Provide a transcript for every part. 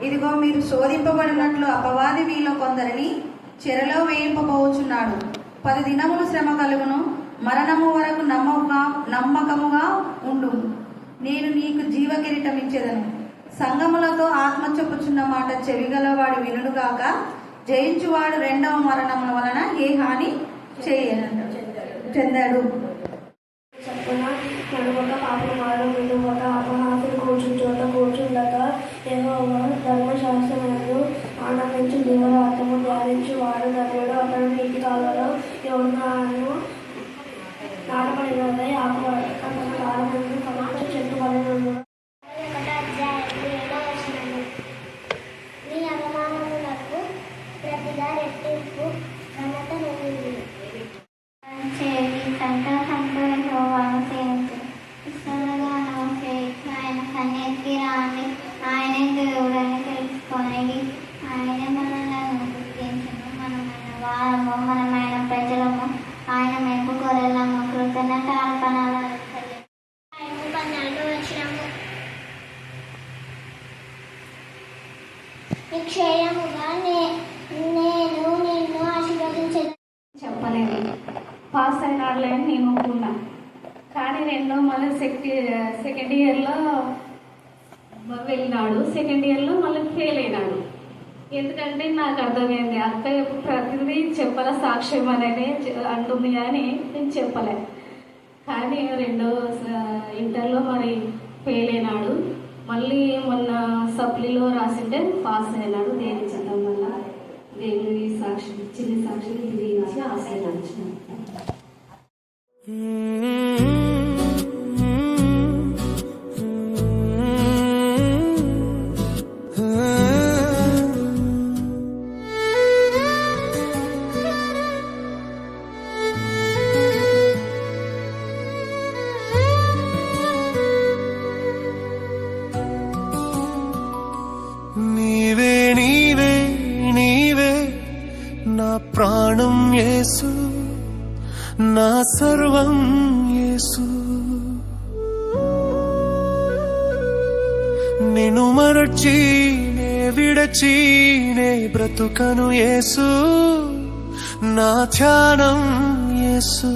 ఇదిగో మీరు శోధింపబడినట్లు అపవాది మీలో కొందరిని చెరలో వేయింపబోచున్నాడు. 10 దినములు శ్రమ కలుగును, మరణము వరకు నమ్మకముగా ఉండు. నేను నీకు జీవ కిరీటం ఇచ్చేదను. సంగములతో ఆత్మ చెప్పుచున్న మాట చెవిగలవాడు వినుడుగాక. జయించువాడు రెండవ మరణముల వలన ఏ హాని చెందాడు. నడువక పాపం వాడు విడువక అపహాసులు కూర్చుంచోట కూర్చుండక యెహోవా ధర్మశాస్త్రములను ఆనందించి జీవవాక్యము ధ్యానించి వాడు ధన్యుడు. అతడు నీటి కాలంలో యోర్దాను నాటబడినదై అతను కాలముందు ఫలించ చెట్టు పడిన. నీ అవమానములకు ప్రతిగా రెట్టింపు ఘనత నువ్వు ఆయన సన్నిధికి రాని, ఆయనే దేవుడని తెలుసుకొని ఆయన మనలను గుర్తించను. మనమైన వారము, మనమైన ప్రజలము, ఆయన మేము గొర్రెలము. కృతజ్ఞత అర్పణలు నిక్షయముగా నేను నిన్ను ఆశీర్వదించను. చెప్పలేదు. పాస్ అయినాడులే అని నేను అనుకున్నా. కానీ మళ్ళీ సెకండ్ ఇయర్లో వెళ్ళినాడు. సెకండ్ ఇయర్లో మళ్ళీ ఫెయిల్ అయినాడు. ఎందుకంటే నాకు అర్థమైంది, అక్క ప్రతిదీ చెప్పాల సాక్ష్యం అనేది అంటుంది కానీ నేను చెప్పలే. కానీ రెండో ఇంటర్లో మరి ఫెయిల్ అయినాడు. మళ్ళీ మొన్న సప్లీలో రాసింటే పాస్ అయినాడు. దేవుని చట్టం వల్ల దేవుని సాక్షి చిన్న సాక్షి తిరిగి ఆశీర్వదించినాడు. ప్రాణం యేసు, నా సర్వం యేసు. నిన్ను మరచి నే విడచి నే బ్రతుకను యేసు, నా ధ్యానం యేసు.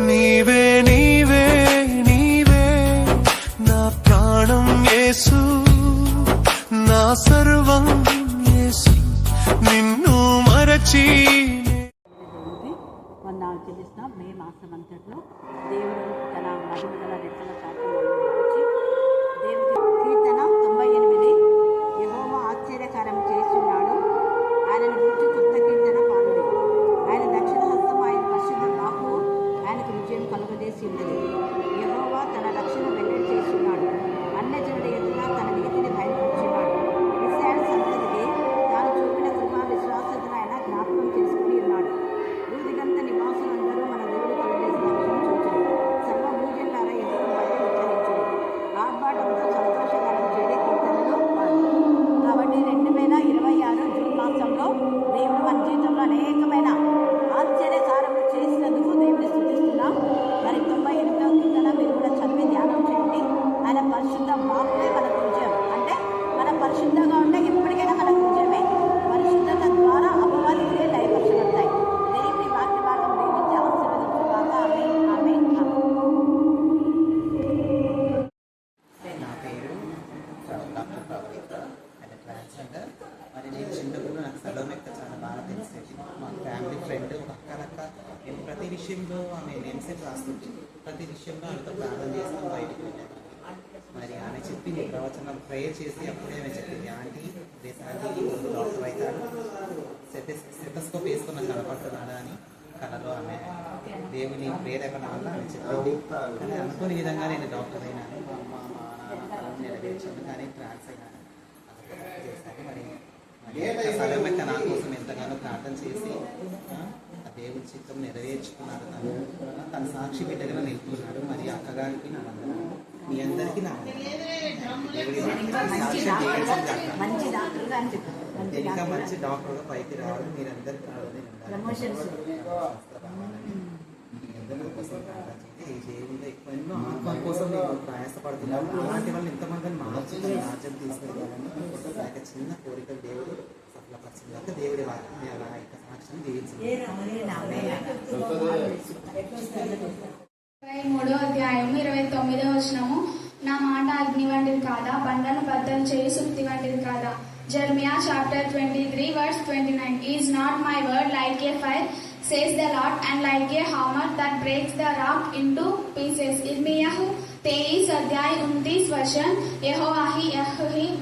నీవే నీవే నీవే నా ప్రాణం యేసు, నా సర్వం యేసు. నిన్ను మరచి వందనాలు చెల్లిస్తున్నాం. మే మాసమంతట్లో దేవుడు తన మహిమ గల రెక్కల చాటుచి దేవుడి కీర్తన 98. యెహోవా ఆశ్చర్యకారం చేస్తున్నాడు, ఆయనను గురించి కొత్త కీర్తన పాడుడి. ఆయన దక్షిణ హస్తం, ఆయన పశ్చిమ బాహు ఆయనకు విజయం కలుగజేసి ఉన్నది. యెహోవా తన రక్షణ వెల్లడి చేస్తున్నాడు, అన్యజనుడి ఎదుట తన నీతిని బయలుపరుచున్నాడు. ఇశ్రాయేలు సంతతికి తాను చూపిన కృపా విశ్వాసతను ఆయన జ్ఞాపకం చేసుకుని ఉన్నాడు. భూదిగంత నివాసులందరూ మన దేవుడు కలుగజేసిన చూచుడు. సర్వభూజనులారా ఎదురు బట్టి ఉచ్చరించుడు. ఆర్భాటంతో సంతోషగానం చేయడే కీర్తనలు పాడు. కాబట్టి 2026 జూన్ మాసంలో దేవుడు మన జీవితంలో అనేకమైన ఆశ్చర్యకారములు చేసినందుకు దేవుడిని స్తుతిస్తున్నాం. మరి 98వ కీర్తన మీరు కూడా చదివి ధ్యానం చేయండి. ఆయన పరిశుద్ధ వాక్కులే మనకు విజయం. అంటే మన పరిశుద్ధంగా ఉంటే ఎప్పటికైనా మనకు విజయమే. పరిశుద్ధత ద్వారా అపవాదికే లయపరచబడతాయి. దేవుని వాక్య భాగం దీవించి ఆశీర్వదించుగాక. ఆమేన్, ఆమేన్, నా పేరు డాక్టర్ ప్రవళిక, ఆయన ట్రాన్స్జెండర్. మరి నేను చిన్నప్పుడు నాకు సలోమెక్క చాలా బాగా తెలిసేది. మా ఫ్యామిలీ ఫ్రెండ్ ఒక అక్కలక్క. నేను ప్రతి విషయంలో ఆమె నేమ్సెట్ రాస్తుంది. ప్రతి విషయంలో ఆమెతో ప్రార్థన చేస్తాను, బయటకు వెళ్ళాను. మరి ఆమె చెప్పింది ప్రవచనం ప్రేయర్ చేసి అప్పుడే ఆమె చెప్పింది, ఆంటీ దేశానికి డాక్టర్ అవుతాడు, స్టెథోస్కోప్ వేసుకున్న కనపడుతున్నాడా అని కళలో ఆమె దేవుని ప్రేరేపణ వల్ల ఆమె చెప్పింది. కానీ అనుకోని విధంగా నేను డాక్టర్ అయినాను. మా నాన్న నెరవేర్చాను, కానీ ట్రాన్స్ అయినాను. చేశాను. మరి సలమెక్క నా కోసం ఎంతగానో ప్రార్థన చేసి ఆ దేవుని చిత్తం నెరవేర్చుకున్నాడు. తన సాక్షి బిడ్డగా నిలుపుకున్నాడు. మరి అక్కగారికి నా వందనాలు. మీ అందరికీ నా ఇంకా మంచి డాక్టర్గా పైకి రావాలి. మీరందరికీ మీ అందరి కోసం ప్రార్థన చేసి దేవుళ్ళు ఎక్కువ ఎన్నో ఆత్మ కోసం నేను ప్రయాసపడుతున్నాను. అలాంటి వాళ్ళు ఎంతమందిని మార్చి రాజ్యం తీసుకెళ్ళాలని ఆ యొక్క చిన్న కోరిక దేవుడు సఫలపరిచిందాక దేవుడి వారిని అలా యొక్క సాక్ష్యం జీవించింది. 23వ అధ్యాయం 29వ వచనము. నా మాట అగ్ని వంటిది కాదా, బండను బద్దలు చేయి సుత్తి వంటిది కాదా. Jeremiah chapter 23 verse 29. Is not my word like a fire, says the Lord, and like a hammer that breaks the rock into pieces. इर्मियाह 23 अध्याय 29 वचन. यहोवा ही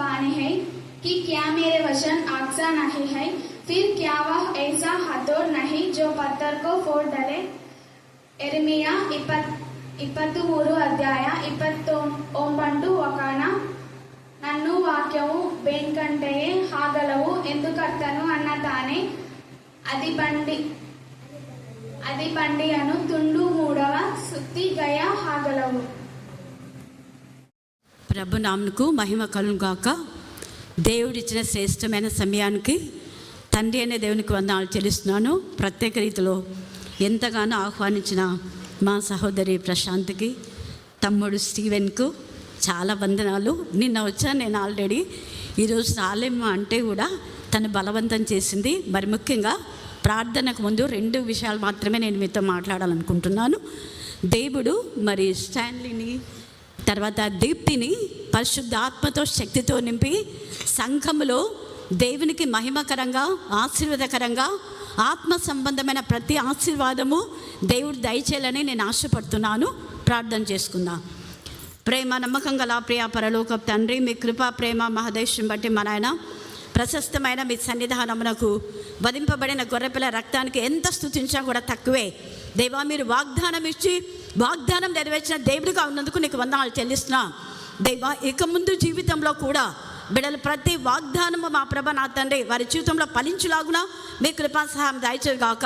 वाणी है कि क्या मेरे वचन आग सा नहीं है, फिर क्या वह ऐसा हथौड़ नहीं जो पत्थर को फोड़ डाले. ఎర్మియా 23 అధ్యాయ 29 ఒకన నన్ను వాక్యము బెంకంటయే హాగలవు ఎందుకర్తను అన్న తానే అది బండి అను తుండు మూడవ సుత్తి గయ హాగలవు. ప్రభు నామమునకు మహిమ కలుగును గాక. దేవుడిచ్చిన శ్రేష్టమైన సమయానికి తండ్రి అనే దేవునికి వందనాలు చెల్లిస్తున్నాను. ప్రత్యేక రీతిలో ఎంతగానో ఆహ్వానించిన మా సహోదరి ప్రశాంత్కి, తమ్ముడు స్టీవెన్కు చాలా వందనాలు. నిన్న వచ్చాను నేను ఆల్రెడీ. ఈరోజు రాలేమో అంటే కూడా తను బలవంతం చేసింది. మరి ముఖ్యంగా ప్రార్థనకు ముందు 2 విషయాలు మాత్రమే నేను మీతో మాట్లాడాలనుకుంటున్నాను. దేవుడు మరి స్టాన్లీని తర్వాత దీప్తిని పరిశుద్ధాత్మతో శక్తితో నింపి సంఘములో దేవునికి మహిమకరంగా ఆశీర్వాదకరంగా ఆత్మ సంబంధమైన ప్రతి ఆశీర్వాదము దేవుడు దయచేయాలని నేను ఆశపడుతున్నాను. ప్రార్థన చేసుకుందాం. ప్రేమ నమ్మకం గల ప్రియ పరలోక తండ్రి, మీ కృపా ప్రేమ మహదేశం బట్టి మా నాయన ప్రశస్తమైన మీ సన్నిధానమునకు వధింపబడిన గొర్రెపిల్ల రక్తానికి ఎంత స్తుతించా కూడా తక్కువే. దేవా, మీరు వాగ్దానం ఇచ్చి వాగ్దానం నెరవేర్చిన దేవుడిగా ఉన్నందుకు నీకు వందనాలు చెల్లిస్తున్నా. దేవా, ఇక ముందు జీవితంలో కూడా బిడ్డలు ప్రతి వాగ్దానము మా ప్రభ నా తండ్రి వారి జీవితంలో ఫలించులాగున మీ కృపా సహాయం దయచేయగాక.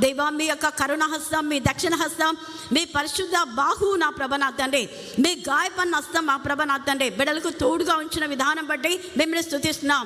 దేవా, మీ యొక్క కరుణహస్తం, మీ దక్షిణ హస్తం, మీ పరిశుద్ధ బాహు నా ప్రభ నా తండ్రి, మీ గాయపన్న హస్తం మా ప్రభ నా తండ్రి బిడ్డలకు తోడుగా ఉంచిన విధానం బట్టి మిమ్మల్ని స్తుతిస్తున్నాం.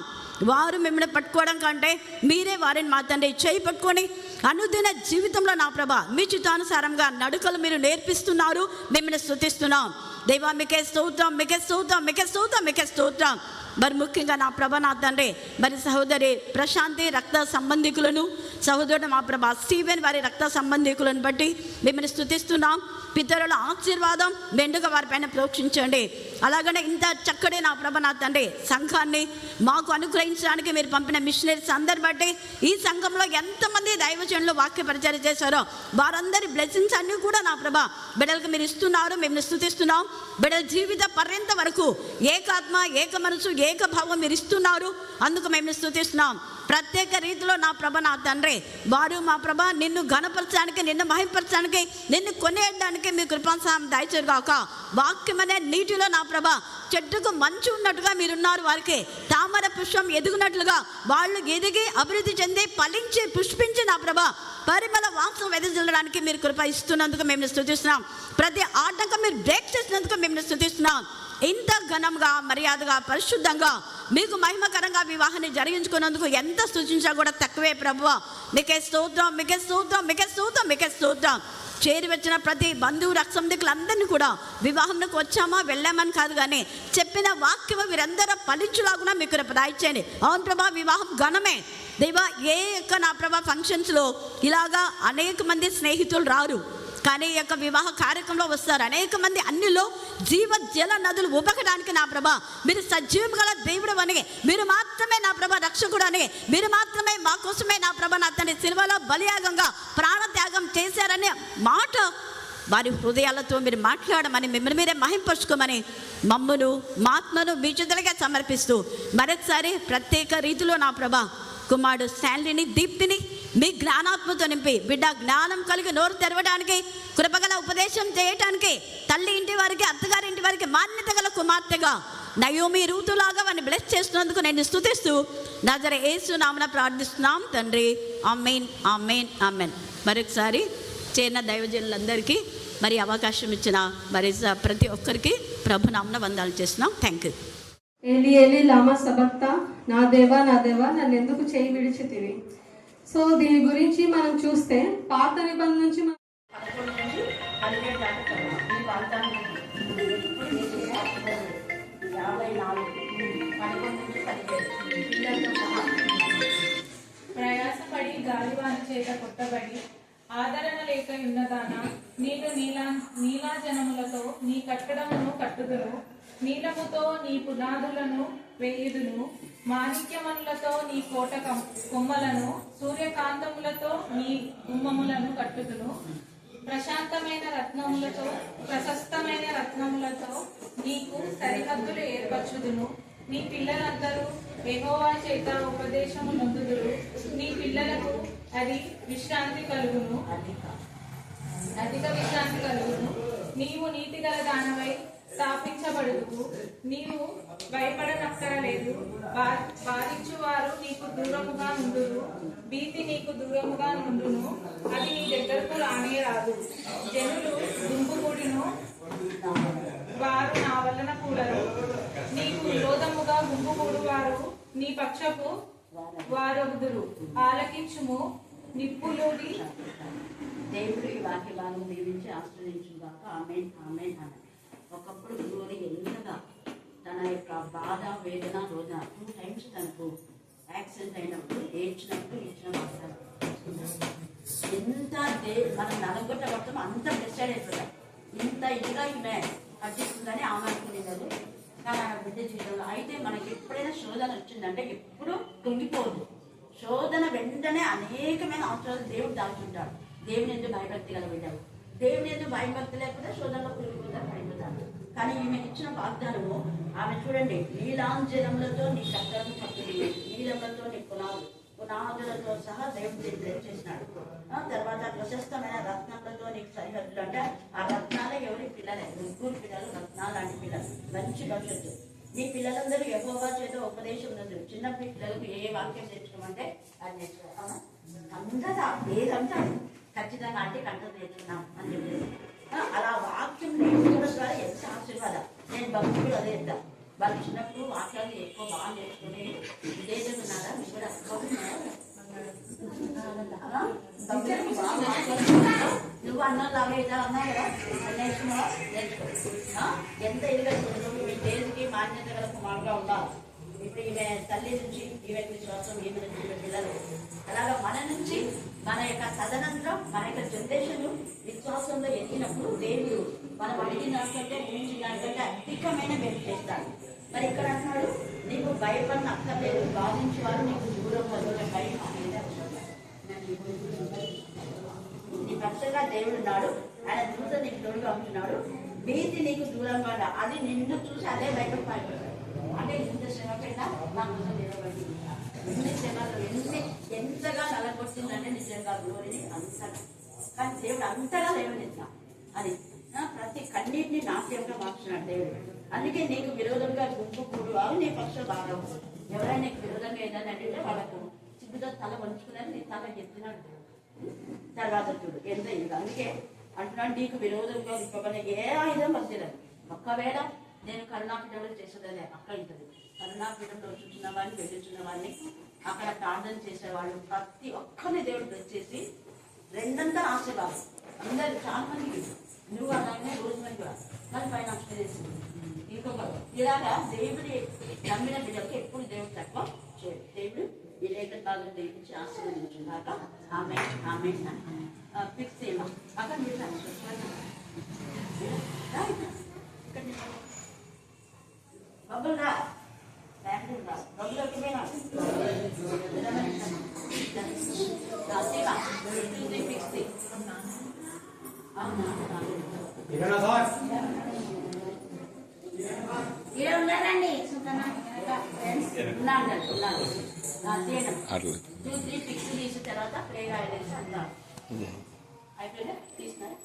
వారు మిమ్మల్ని పట్టుకోవడం కంటే మీరే వారిని మా తండ్రి చేయి పట్టుకొని అనుదిన జీవితంలో నా ప్రభ మీ చిత్తానుసారంగా నడుకలు మీరు నేర్పిస్తున్నారు. మిమ్మల్ని స్తుతిస్తున్నాం. దేవా, మీకే స్తోత్రం, మీకే స్తోత్రం, మీకే స్తోత్రం, మీకే స్తోత్రం. మరి ముఖ్యంగా నా ప్రభ నా తండ్రి మరి సహోదరి ప్రశాంతి రక్త సంబంధికులను, సహోదరుడు మా ప్రభ స్టీవెన్ వారి రక్త సంబంధికులను బట్టి మిమ్మల్ని స్తుతిస్తున్నాం. పితరుల ఆశీర్వాదం మెండుగా వారిపైన ప్రోక్షించండి. అలాగనే ఇంత చక్కటి నా ప్రభ నా తండ్రి సంఘాన్ని మాకు అనుగ్రహించడానికి మీరు పంపిన మిషనరీస్ అందరి బట్టి ఈ సంఘంలో ఎంతమంది దైవజనులు వాక్య పరిచయం చేశారో వారందరి బ్లెస్సింగ్స్ అన్నీ కూడా నా ప్రభ బిడ్డలకు మీరు ఇస్తున్నారు. మిమ్మల్ని స్తుతిస్తున్నాం. బిడ్డల జీవిత పర్యంత వరకు ఏకాత్మ, ఏక మనసు, ఏక భావం మీరు ఇస్తున్నారు. అందుకు మేము స్తుతిస్తున్నాం. ప్రత్యేక రీతిలో నా ప్రభ నా తండ్రి వారు మా ప్రభ నిన్ను ఘనపరచడానికి, నిన్ను మహింపరచడానికి, నిన్ను కొనేయడానికి మీ కృపాసహాయం దయచేయగాక. వాక్యం అనే నీటిలో నా ప్రభ చెట్టుకు మంచు ఉన్నట్టుగా మీరున్నారు. వారికి తామర పుష్పం ఎదుగునట్లుగా వాళ్ళు ఎదిగి అభివృద్ధి చెంది ఫలించి పుష్పించి నా ప్రభ పరిమళ వాసన వెదజల్లడానికి మీరు కృప ఇస్తున్నందుకు మేము స్తుతిస్తున్నాం. ప్రతి ఆటంకం మీరు బ్రేక్ చేసినందుకు మేము స్తుతిస్తున్నాం. ఇంత ఘనంగా, మర్యాదగా, పరిశుద్ధంగా మీకు మహిమకరంగా వివాహాన్ని జరిగించుకున్నందుకు ఎంత స్తుతించా కూడా తక్కువే ప్రభువా. మీకే స్తోత్రం, మీకే స్తోత్రం, మీకే స్తోత్రం, మీకే స్తోత్రం. చేరి వచ్చిన ప్రతి బంధువు రక్త సంబంధికులందరినీ కూడా వివాహంలోకి వచ్చామా వెళ్ళామని కాదు కానీ చెప్పిన వాక్యము వీరందరూ ఫలించులాగునా మీకు దయచేయండి. అవును ప్రభా, వివాహం ఘనమే దేవా. ఏ యొక్క నా ప్రభా ఫంక్షన్స్లో ఇలాగా అనేక మంది స్నేహితులు రారు, కానీ ఈ యొక్క వివాహ కార్యక్రమంలో వస్తారు అనేక మంది. అన్నిలో జీవ జల నదులు ఉబకడానికి నా ప్రభ మీరు సజీవం గల దేవుడు అని, మీరు మాత్రమే నా ప్రభ రక్షకుడు అని, మీరు మాత్రమే మా కోసమే నా ప్రభ నా తండ్రి సిలువలో బలియాగంగా ప్రాణత్యాగం చేశారనే మాట వారి హృదయాలతో మీరు మాట్లాడమని, మిమ్మల్ని మీరే మహింపరుచుకోమని మమ్మును మా ఆత్మను మీ చేతులకే సమర్పిస్తూ మరొకసారి ప్రత్యేక రీతిలో నా ప్రభ కుమారుడు స్టాన్లీని, దీప్తిని మీ జ్ఞానాత్మతో నింపి బిడ్డ జ్ఞానం కలిగి నోరు తెరవడానికి, కృపగల ఉపదేశం చేయటానికి, తల్లి ఇంటి వారికి, అత్తగారి ఇంటి వారికి మాన్యత గల కుమార్తెగా నయోమి రూతులాగా వారిని బ్లెస్ చేస్తున్నందుకు నేను స్తుతిస్తూ నజరేయుడు యేసు నామమున ప్రార్థిస్తున్నాం తండ్రి. ఆమేన్, ఆమేన్, ఆమేన్. మరొకసారి చేరిన దైవజనులందరికీ మరి అవకాశం ఇచ్చిన మరి ప్రతి ఒక్కరికి ప్రభు నామమున వందనాలు చేస్తున్నాం. Thank you. ఏలి ఏలి లామా సబక్తా, నా దేవా నన్ను ఎందుకు చేయి విడిచితివి. సో దీని గురించి మనం చూస్తే పాత నిబంధన నుంచి 12 దాకా చదవాలి. ఈ వాగ్దానం ఎప్పుడు చేసేదా 54 11 నుంచి 17 పిల్లలతో సహా. ప్రయాసపడి గాలివాన చేత కొట్టబడి ఆదరణ లేక ఉన్నదాన నేను నీలాజనములతో నీ కట్టడమును కట్టుదును, నీలముతో నీ పునాదులను వేయుదును, మాణిక్యములతో నీ కోట కొమ్మలను, సూర్యకాంతములతో నీ గుమ్మములను కట్టుదును, ప్రశస్తమైన రత్నములతో నీకు సరిహద్దులు ఏర్పరచుదును. నీ పిల్లలందరూ యెహోవా చేత ఉపదేశము నొందుదురు, నీ పిల్లలకు అధిక విశ్రాంతి కలుగును. నీవు నీతిగల దానవై స్థాపించబడుదువు, నీవు భయపడనక్కరలేదు. బాధించువారు నీకు దూరముగా నుండురు, భీతి నీకు దూరముగా నుండును, అది నీ దగ్గరకు రానే రాదు. జనులు గుంపుకూడిను, వారు నా వలన కూడరు. నీకు విరోధముగా గుంపుకూడు వారు నీ పక్షపు వారొగుదురు. ఆలకించుము, నిప్పులోని దేవుడు ఈ వాక్య భాగం దీవించి ఆశ్రయించుగాక. ఆమేన్ ఆమేన్ అన్నాడు. ఒకప్పుడు గ్లోరీ ఎంతగా తన యొక్క బాధ వేదన రోజున 2 times తనకు యాక్సిడెంట్ అయినప్పుడు ఏడ్చినప్పుడు ఇచ్చిన వాగ్దానం ఎంత మనం నలగొట్టబడతాం అంత డిసైడ్ అయిపోతాం. ఇంత ఇదిగా ఈమె అర్జిస్తుందని ఆమె అనుకునేది. కానీ ఆమె బిడ్డ జీవితంలో అయితే మనకి ఎప్పుడైనా శోధన వచ్చిందంటే ఎప్పుడు కుంగిపోవద్దు. శోధన వెంటనే అనేకమైన అవసరాలు దేవుడు దాచుంటాడు. దేవుని ఎందుకు భయభక్తి గల బిడ్డలు, దేవుని ఎందుకు భయభక్తి లేకపోతే శోధనలో కుంగిపోతారు, పడిపోతారు. కానీ ఈమె ఇచ్చిన వాగ్దానము ఆమె చూడండి, నీలాంజనములతో నీ కట్టడము కట్టుడి, నీలములతో నీ పునాదులతో సహా దేవుడు బ్లెస్ చేసినాడు. తర్వాత ప్రశస్తమైన రత్నాలతో నీకు సరిహద్దులు అంటే ఆ రత్నాలే ఎవరి పిల్లలే, ముగ్గురు పిల్లలు రత్నాలు లాంటి పిల్లలు, మంచి భవిష్యత్తు. నీ పిల్లలందరూ యెహోవా చేత ఉపదేశం ఉన్నది. చిన్న పిల్లలకు ఏ వాక్యం నేర్చుకోమంటే అది నేర్చుకోవాలి. అంతటా ఏదంతా ఖచ్చితంగా అంటే కంటం నేర్చుకున్నాం అని చెప్పేసి అలా వాక్యం నేర్చుకోవడం ద్వారా ఎంత ఆశీర్వాదం. నేను భక్తులు అదే ఎంత వాళ్ళు చిన్నప్పుడు వాక్యాలు ఎక్కువ బాగా నేర్చుకుని విదేశం ఉన్నారా మీకు కూడా నువ్వు అన్నలాగా ఇలా అన్నావు కదా నేర్చుకో. ఎంత ఇదిగా మీ దేనికి మాన్యత గల కుమారుగా ఉండాలి. ఇప్పుడు ఈమె తల్లి నుంచి ఈమె విశ్వాసం, ఈమె నుంచి పిల్లలు అలాగా మన నుంచి మన యొక్క తదనంతరం మన యొక్క జనరేషన్ విశ్వాసంలో ఎదిగినప్పుడు దేవుడు మనం అడిగిన దానికంటే ఊహించిన దానికంటే అధికమైన మేలు చేస్తాడు. మరి ఇక్కడ అంటున్నాడు, నీకు భయపడిన అక్కర్లేదు, బాధించే వారు నీకు దూరం వల్ల భయం అనేది అవసరం. నీ పక్షంగా దేవుడు ఉన్నాడు, ఆయన దూత నీకు తోడుగా ఉంటున్నాడు. భీతి నీకు దూరంగా అది నిన్ను చూసి అదే బయటకు పారిపోతాడు. అంటే ఇంత శ్రమ పైన నా కోసం నిలబడి ఎన్ని శ్రమలు ఎంతగా నలగొట్టిందంటే నిజంగా గ్లోరీని అంతగా. కానీ దేవుడు అంతగా లేవనెత్తా అది ప్రతి కన్నీటిని నాట్యంగా మార్చున్నాడు దేవుడు. అందుకే నీకు విరోధంగా గుంపు కూడు అవి నీ పక్షం బాగా. ఎవరైనా నీకు విరోధంగా ఏదైనా అంటే వాళ్ళకు సిగ్గుతో తల వంచుకునేది నీ తల ఎత్తినాడు. తర్వాత చూడు ఎంత ఇది. అందుకే అంటున్నాడు, నీకు విరోధంగా ఇవ్వబడిన ఏ ఆయుధం వచ్చేదని. ఒక్కవేళ నేను కరుణాపీఠంలో చేసేదనే అక్కడ ఉంటుంది. కరుణాపీఠంలో చూసిన వాడిని వెళ్ళుచున్న వాడిని అక్కడ ప్రార్థన చేసేవాళ్ళు ప్రతి ఒక్కరిని దేవుడు బ్లెస్ చేసి రెండంతా ఆశీర్వాదం. అందరు చాలా మందికి నువ్వు అలాగే రోజు మంది కూడా మరి పైన చేసింది. ఇంకొక ఇలాగా దేవుడి నమ్మిన బిడ్డలకి ఎప్పుడు దేవుడు తక్కువ చేయడు. దేవుడు ఈ లేఖ భాగం దేవుడికి ఆశీర్వదించున్నాక ఆమె ఆమె ఫిక్స్ చేయమా అక్కడ మీరు బబ్బులు రా బ్యాంకులు రా బబ్బులోకి ఇలా ఉన్నారండి తీయడం 2, 3 ఫిక్స్ తీసిన తర్వాత ప్రేగా వేసి అంటారు అయిపోయిందా తీసినారా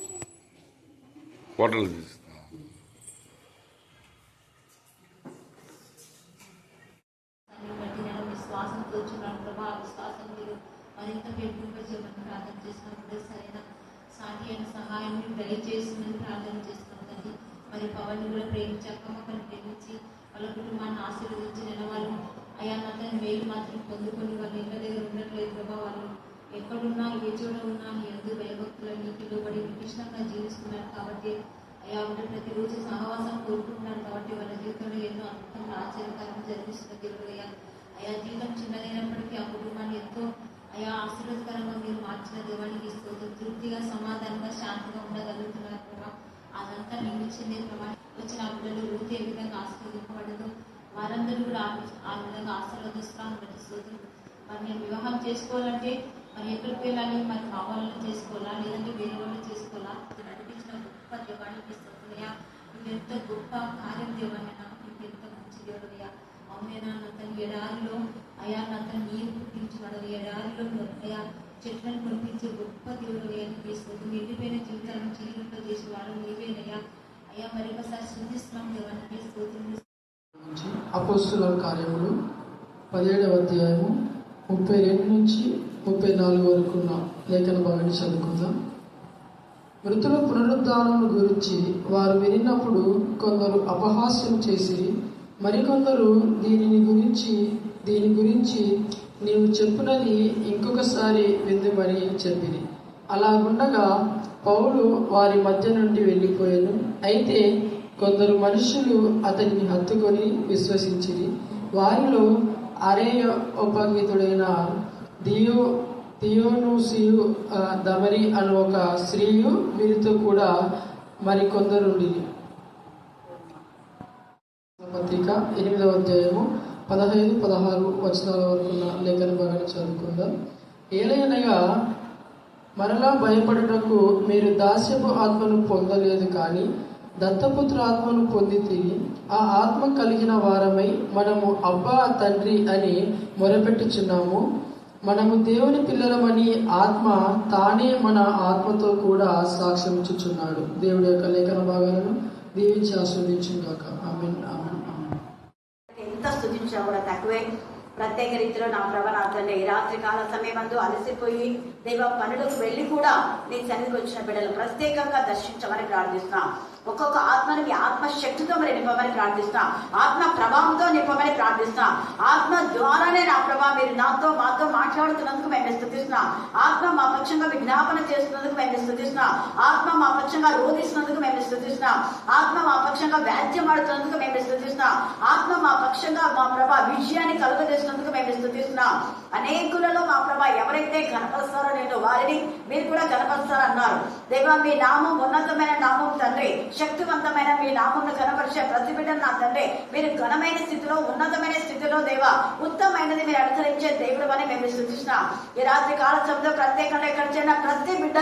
విశ్వాసం కూర్చున్నాను ప్రభా. విశ్వాసం మీరు మరింత పెట్టుబడి ప్రార్థన చేసినప్పుడు సరైన సాటి అయిన సహాయాన్ని దయచేస్తుందని ప్రార్థన చేస్తున్నదండి. మరి పవన్ కూడా ప్రేమించాక మొక్కను ప్రేమించి వాళ్ళ కుటుంబాన్ని ఆశీర్వదించి నెల వాళ్ళు అయ్యా మాత్రం మేలు మాత్రం పొందుకొని వాళ్ళ ఇంటి దగ్గర ఉండట్లేదు ప్రభా. వాళ్ళు ఎక్కడున్నా ఏ చోట ఉన్నా నీ యందు భయభక్తులు నీకు లోబడి నీకు ఇష్టంగా జీవిస్తున్నారు కాబట్టి అయా ఉండే ప్రతిరోజు సహవాసం కోరుకుంటున్నారు కాబట్టి వాళ్ళ జీవితంలో ఎన్నో అద్భుతంగా ఆశ్చర్యకరంగా జరిగిస్తున్న దేవుడు అయా జీవితం చిన్నదైనప్పటికీ ఆ కుటుంబాన్ని ఎంతో అయా ఆశీర్వాదకరంగా మీరు మార్చిన దేవానికి స్తోత్రం. తృప్తిగా సమాధానంగా శాంతిగా ఉండగలుగుతున్నారు ప్రభా. అదంతా నీకు ఇచ్చిందే ప్రభా. వచ్చిన పిల్లలు రూతి ఏ విధంగా ఆశీర్వదింపబడదు వారందరూ కూడా ఆ విధంగా ఆశీర్వదిస్తాను బట్టి స్తోత్రం. మరి నేను వివాహం చేసుకోవాలంటే మరి ఎక్కడికి వెళ్ళాలి, మరి మా వాళ్ళని చేసుకోవాలా లేదంటే వేరే వాళ్ళని చేసుకోవాలా నడిపించిన గొప్ప దేవానికి స్తోత్రమయ్యా. ఇది ఎంత గొప్ప కార్యం దేవాన్ని నాకు ఎంత మంచి దేవుడయ్యా. అవునైనా నా తన ఎడారిలో అయా నా తన నీరు పుట్టించున్నాడు, ఎడారిలో అయా చెట్లను కురిపించే గొప్ప దేవుడు అయ్యా నీకు స్తోత్రం. ఎండిపోయిన జీవితాలను చీలింప చేసే వాడు నీవేనయ్యా. అయ్యా మరి ఒకసారి శుద్ధిస్తున్నాం దేవానికి స్తోత్రం. అపోస్తుల కార్యములు 17వ అధ్యాయము 32 నుంచి 34 వరకు ఉన్న లేఖన భాగాన్ని చదువుకుందాం. మృతుల పునరుద్ధానం గురించి వారు వినినప్పుడు కొందరు అపహాస్యం చేసి మరికొందరు దీని గురించి నీవు చెప్పునది ఇంకొకసారి విందుమని చెప్పింది. అలాగుండగా పౌలు వారి మధ్య నుండి వెళ్ళిపోయాను. అయితే కొందరు మనుషులు అతనిని హత్తుకొని విశ్వసించిరి. వారిలో అరేయోపగీతుడైన దియోనుసియు దమరి అను ఒక స్త్రీయు వీరితో కూడా మరికొందరుండి. పత్రిక 8వ అధ్యాయము 15-16 వచనాల వరకు ఉన్న లేఖన భాగాన్ని చదువుకుందాం. ఏలయనగా మరలా భయపడుటకు మీరు దాస్యపు ఆత్మను పొందలేదు, కానీ దత్తపుత్ర ఆత్మను పొంది తిరిగి ఆ ఆత్మ కలిగిన వారమై మనము అబ్బా తండ్రి అని మొరపెట్టుచున్నాము. మనము దేవుని పిల్లలమని ఆత్మ తానే మన ఆత్మతో కూడా సాక్ష్యం ఇచ్చుచున్నాడు. దేవుడి యొక్క లేఖన భాగాలను దీవించి ఆస్వాదించుగాక. ఆమేన్, ఆమేన్, ఆమేన్. ఎంత స్తుతించినా కూడా తక్కువే. ప్రత్యేక రీతిలో నా ప్రభ నా తండ్రి ఈ రాత్రి కాల సమయమందు అలసిపోయి దైవ పనులకు వెళ్ళి కూడా నీ సన్నిధికి వచ్చిన బిడ్డలు ప్రత్యేకంగా దర్శించమని ప్రార్థిస్తున్నా. ఒక్కొక్క ఆత్మని మీ ఆత్మశక్తితో మరి నింపమని ప్రార్థిస్తున్నా. ఆత్మ ప్రభావంతో నింపమని ప్రార్థిస్తున్నా. ఆత్మ ద్వారానే నా ప్రభా మీరు మాతో మాట్లాడుతున్నందుకు మేము స్తుతిస్తున్నా. ఆత్మ మా పక్షంగా విజ్ఞాపన చేస్తున్నందుకు మేము స్తుతిస్తున్నా. ఆత్మ మా పక్షంగా రోధిస్తున్నందుకు మేము స్తుతిస్తున్నా. ఆత్మ మా పక్షంగా వ్యాధ్యం ఆడుతున్నందుకు మేము స్తుతిస్తున్నా. ఆత్మ మా పక్షంగా మా ప్రభా విజయాన్ని కలుగజేసినందుకు మేము స్తుతిస్తున్నా. అనేకులలో మా ప్రభా ఎవరైతే కనపరుస్తారో నేను వారిని మీరు కూడా కనపరుస్తారన్నారు. దేవా మీ నామం ఉన్నతమైన నామం తండ్రి, శక్తివంతమైన మీ నామం కనపరిచే ప్రతి బిడ్డను నా తండ్రి మీరు ఘనమైన స్థితిలో ఉన్నతమైన స్థితిలో దేవా ఉత్తమైనది మీరు అనుసరించే దేవుడు అని మేము సూచిస్తున్నాం. ఈ రాత్రి కాల సమయంలో ప్రత్యేకంగా ఎక్కడ చేరిన ప్రతి బిడ్డ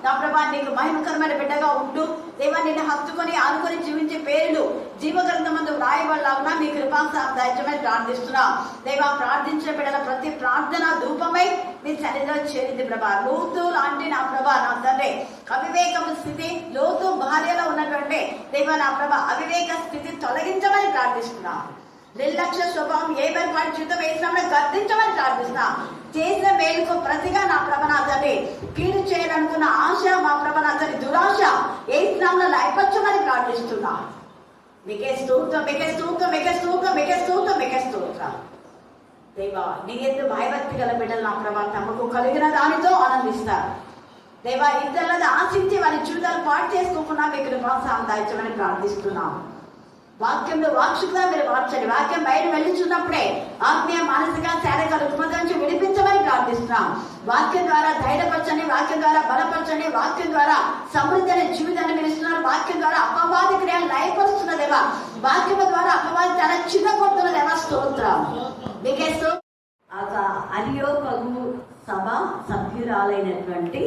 నా ప్రభా నీకు మహిమకరమైన బిడ్డగా ఉంటూ దేవా నిన్ను హత్తుకొని ఆనుకొని జీవించే పేర్లు జీవగ్రంథమందు వ్రాయబడలాగునా మీ కృపాసాధ్యమని ప్రార్థిస్తున్నాం. దేవా ప్రార్థించిన బిడ్డల ప్రతి ప్రార్థన ధూపమై మీ సన్నిధిలో చేరింది ప్రభా. లోతు లాంటి నా ప్రభా నా తండ్రి అవివేకము స్థితి, లోతు భార్యలో ఉన్నటువంటి దేవా నా ప్రభా అవివేక స్థితి తొలగించమని ప్రార్థిస్తున్నాం. నిర్లక్ష్య స్వభావం ఏ బలపాటు జీవితం వేసినప్పుడు గర్తించమని ప్రార్థిస్తున్నాం. చేసిన మేలుకు ప్రతిగా నా ప్రభనాథని కీడు చేయాలనుకున్న ఆశ మా ప్రభనాథని దురాశ ఏ స్నామంలో లయపరచమని ప్రార్థిస్తున్నా. మీకే స్తోత్రం, మీకే స్తోత్రం, మీకే స్తోత్రం, మీకే స్తోత్రం, మీకే స్తోత్రం. దేవా నీ ఎందు భయభక్తి గల బిడ్డలు నా ప్రభా తమకు కలిగిన దానితో ఆనందిస్తారు. దేవా ఇద్దరు ఆశించి వారి జీవితాలు పాటు చేసుకోకుండా మీకు కృపాసాధ్యమని ప్రార్థిస్తున్నాం. వాక్యంలో వాక్షుగా మీరు మార్చండి. వాక్యం బయట వెళ్ళిచున్నప్పుడే ఆత్మీయ మానసిక శారీరక రుగ్మత నుంచి విడిపించమని ప్రార్థిస్తున్నాం. వాక్యం ద్వారా ధైర్యపరచండి, వాక్యం ద్వారా బలపరచండి, వాక్యం ద్వారా సమృద్ధి అనే జీవితాన్ని మీరు ఇస్తున్నారు. వాక్యం ద్వారా అపవాది క్రియలు లయపరుస్తున్నదేవా, వాక్యం ద్వారా అపవాది చాలా చిన్న కొడుతున్నదేవా. స్తోత్రం మీకే అరియోపగు సభ సభ్యురాలైనటువంటి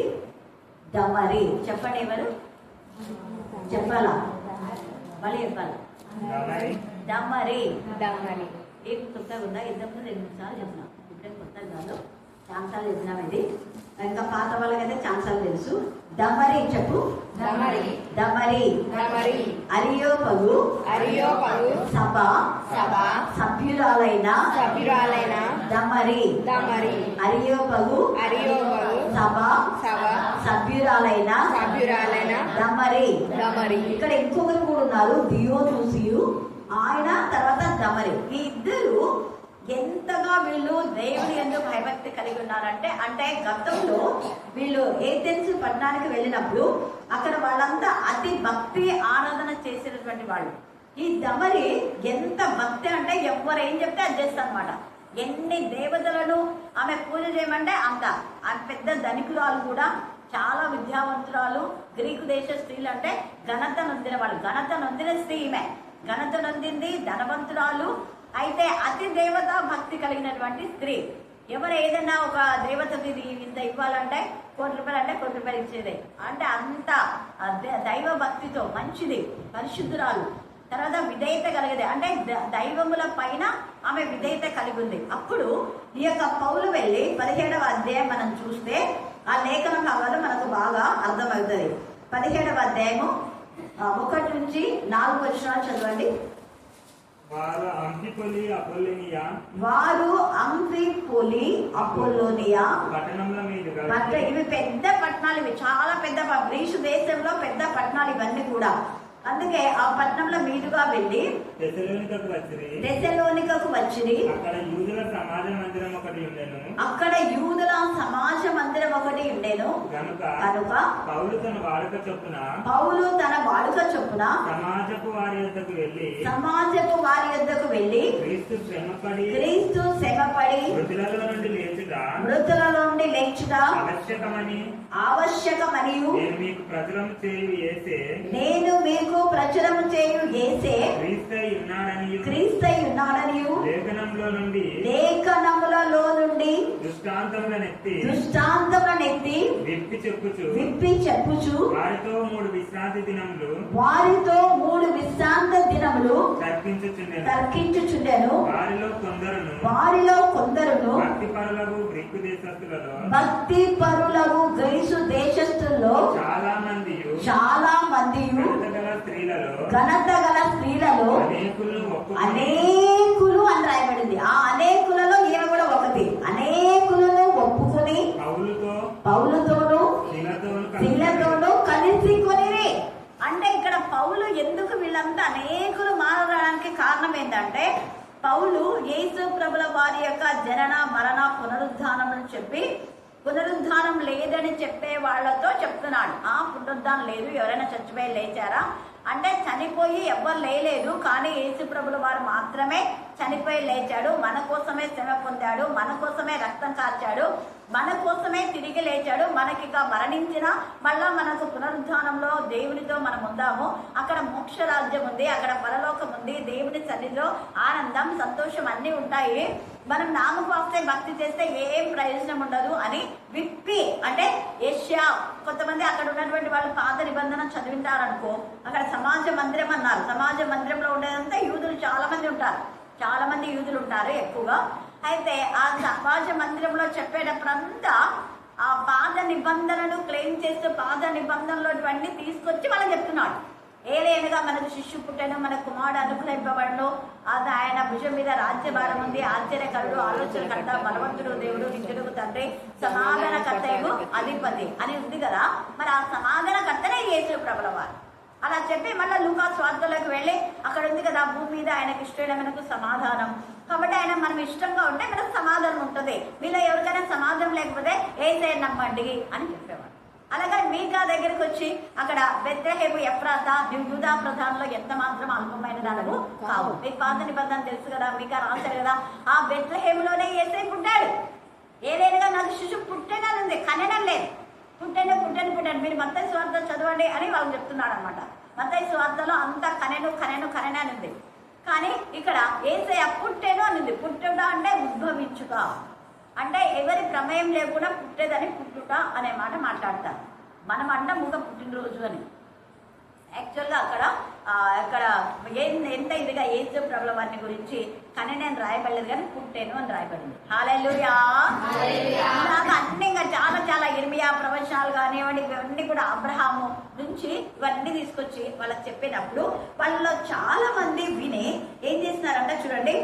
దమరి చెప్పండి. ఎవరు చెప్పాలా? మళ్ళీ చెప్పాలి. దమరి ఏం కొత్తగా ఉందా? ఇంతకుముందు 2 నిమిషాలు చెప్పినాం. ఇప్పుడు కొత్తగా కాదు, ఛాన్సాలు చెప్పినాం. ఇది ఇంకా పాత వాళ్ళకైతే ఛాన్సాలు తెలుసు. దమరి చెప్పు. దమరి అరియోపగు సభ సభ్యురాలైన దమరి అరియోపగు సభ సభ్యురాలైన దమరి. ఇక్కడ ఇంకొకరు కూడా ఉన్నారు, దియోనుసియు, ఆయన తర్వాత దమరి. ఈ ఇద్దరు ఎంతగా వీళ్ళు దేవుని యందు భయభక్తి కలిగి ఉన్నారంటే, అంటే గతంలో వీళ్ళు ఏథెన్స్ పట్టణానికి వెళ్ళినప్పుడు అక్కడ వాళ్ళంతా అతి భక్తి ఆరాధన చేసినటువంటి వాళ్ళు. ఈ దమరి ఎంత భక్తి అంటే ఎవరు ఏం చెప్తే అది చేస్తారు అనమాట. ఎన్ని దేవతలను ఆమె పూజ చేయమంటే అంత. ఆమె పెద్ద ధనికురాలు కూడా, చాలా విద్యావంతురాలు. గ్రీకు దేశ స్త్రీలు అంటే ఘనత నొందిన వాళ్ళు. ఘనత నొందిన స్త్రీ ఈమె. ఘనత నొందింది, ధనవంతురాలు. అయితే అతి దేవత భక్తి కలిగినటువంటి స్త్రీ. ఎవరు ఏదైనా ఒక దేవతకి ఇంత ఇవ్వాలంటే ₹1 అంటే ₹1 ఇచ్చేదే. అంటే అంత దైవ భక్తితో మంచిది, పరిశుద్ధురాలు. తర్వాత విధేయత కలిగేది, అంటే దైవముల పైన ఆమె విధేయత కలిగి ఉంది. అప్పుడు ఈ యొక్క పౌలు వెళ్ళి 17వ అధ్యాయం మనం చూస్తే ఆ లేఖన భాగాలు మనకు బాగా అర్థమవుతుంది. 17వ అధ్యాయము 1 నుంచి 4 వచనాలు చదవండి. వారు అంఫిపొలి అపోలోనియా పట్టణంలో మీదుగా, ఇవి పెద్ద పట్టణాలు, ఇవి చాలా పెద్ద గ్రీసు దేశంలో పెద్ద పట్టణాలు ఇవన్నీ కూడా. అందుకే ఆ పట్టణంలో మీదుగా వెళ్ళి తెస్సలోనికకు వచ్చిరి. అక్కడ యూదుల సమాజ మందిరం ఒకటి ఉండేను. కనుక పౌలు తన వాడుక చొప్పున సమాజపు వారి యొద్దకు వెళ్ళి క్రీస్తు శ్రమపడి మృతులలో నుండి లేచుట ఆవశ్యకమని నేను మీకు ప్రచురము చేయు యేసే క్రీస్తై ఉన్నాడనియు లేఖనములలో నుండి దృష్టాంతములనెత్తి విప్పి చెప్పుచు వారితో 3 విశ్రాంతి దినములు తర్కించుచుండెను. వారిలో కొందరును భక్తి పరులకు గ్రీసు దేశస్థుల్లో చాలా మంది ఘనత గల స్త్రీలలో అనేకులు అని రాయబడింది. ఆ అనేకులలో ఈమె కూడా ఒకటి. అనేకులను ఒప్పుకొని పౌలుతోనూ శీలతోనూ కలిసి కొనిరి. అంటే ఇక్కడ పౌలు ఎందుకు వీళ్ళంతా అనేకులు మారడానికి కారణం ఏంటంటే, పౌలు యేసు ప్రభుల వారి యొక్క జనన మరణ పునరుద్ధానములు చెప్పి, పునరుద్ధానం లేదని చెప్పే వాళ్లతో చెప్తున్నాడు. పునరుద్ధానం లేదు, ఎవరైనా చచ్చిపోయి లేచారా అంటే చనిపోయి ఎవ్వరు లేలేదు, కానీ యేసు ప్రభుల వారు మాత్రమే చనిపోయి లేచాడు. మన కోసమే శ్రమ పొందాడు, మన కోసమే రక్తం కార్చాడు, మన కోసమే తిరిగి లేచాడు. మనకి మరణించిన మళ్ళా మనకు పునరుద్ధానంలో దేవునితో మనం ఉందాము. అక్కడ మోక్ష రాజ్యం ఉంది, అక్కడ పరలోకం ఉంది, దేవుని సన్నిధిలో ఆనందం సంతోషం అన్నీ ఉంటాయి. మనం నామకాస్తే భక్తి చేస్తే ఏం ప్రయోజనం ఉండదు అని విప్పి, అంటే ఏషియా కొంతమంది అక్కడ ఉన్నటువంటి వాళ్ళు పాత నిబంధన చదివింటారనుకో, అక్కడ సమాజ మందిరం అన్నారు. సమాజ మందిరంలో ఉండేదంతా యూదులు చాలా మంది ఉంటారు ఎక్కువగా. అయితే ఆ సమాజ మందిరంలో చెప్పేటప్పుడంతా ఆ పాత నిబంధనలు క్లెయిమ్ చేస్తూ పాత నిబంధనలో ఇవన్నీ తీసుకొచ్చి వాళ్ళకి చెప్తున్నాడు. ఏదైనగా మనకు శిష్యు పుట్టను, మన కుమారుడు అనుగ్రహింపబడను, అది ఆయన భుజం మీద రాజ్యభారం ఉంది, ఆశ్చర్యకరుడు, ఆలోచనకర్త, బలవంతుడు, దేవుడు, నిత్యుడు, తండ్రి, సమాధానకర్తయు అధిపతి అని ఉంది కదా. మరి ఆ సమాధానకర్తనే యేసు ప్రభుల వారు. అలా చెప్పి మళ్ళీ లూకా స్వార్థలోకి వెళ్ళి అక్కడ ఉంది కదా, భూమి మీద ఆయనకి ఇష్టమైన మనకు సమాధానం. కాబట్టి ఆయన మనం ఇష్టంగా ఉంటే మనకు సమాధానం ఉంటుంది. మీలో ఎవరికైనా సమాధానం లేకపోతే యేసయ్యను నమ్మండి అని చెప్పేవాడు. అలాగే మీకా దగ్గరికి వచ్చి అక్కడ బెత్లెహేము ఎఫ్రాతా యూదా ప్రధానంలో ఎంత మాత్రం అల్పమైన దానము కావు. మీకు పాత నిబంధన తెలుసు కదా, మీకా రాశారు కదా. ఆ బెత్లెహేములోనే యేసయ్య పుట్టాడు. ఏదైనా నాకు శిశువు పుట్టేననుంది, కనడం లేదు. పుట్టెను మీరు మత్తయి సువార్త చదవండి అని వాళ్ళు చెప్తున్నాడు అనమాట. మత్తయి సువార్తలో అంతా కనెను అని ఉంది. కానీ ఇక్కడ యేసయ్య పుట్టెను అని. పుట్టుట అంటే ఉద్భవించుట, అంటే ఎవరి ప్రమేయం లేకుండా పుట్టేదని పుట్టుట అనే మాట మాట్లాడతారు. మనం అంటాం ఒక పుట్టినరోజు అని. యాక్చువల్గా అక్కడ ఎంత ఇదిగా యేసు ప్రభుల వారిని గురించి కనెను రాయబడలేదు, కానీ పుట్టేను అని రాయబడింది. హల్లెలూయా. అన్ని ఇంకా చాలా ఇర్మియా ప్రవచనాలు కానివ్వండి, ఇవన్నీ కూడా అబ్రహాము నుంచి ఇవన్నీ తీసుకొచ్చి వాళ్ళకి చెప్పినప్పుడు వాళ్ళలో చాలా మంది విని ఏం చేస్తున్నారంటే చూడండి,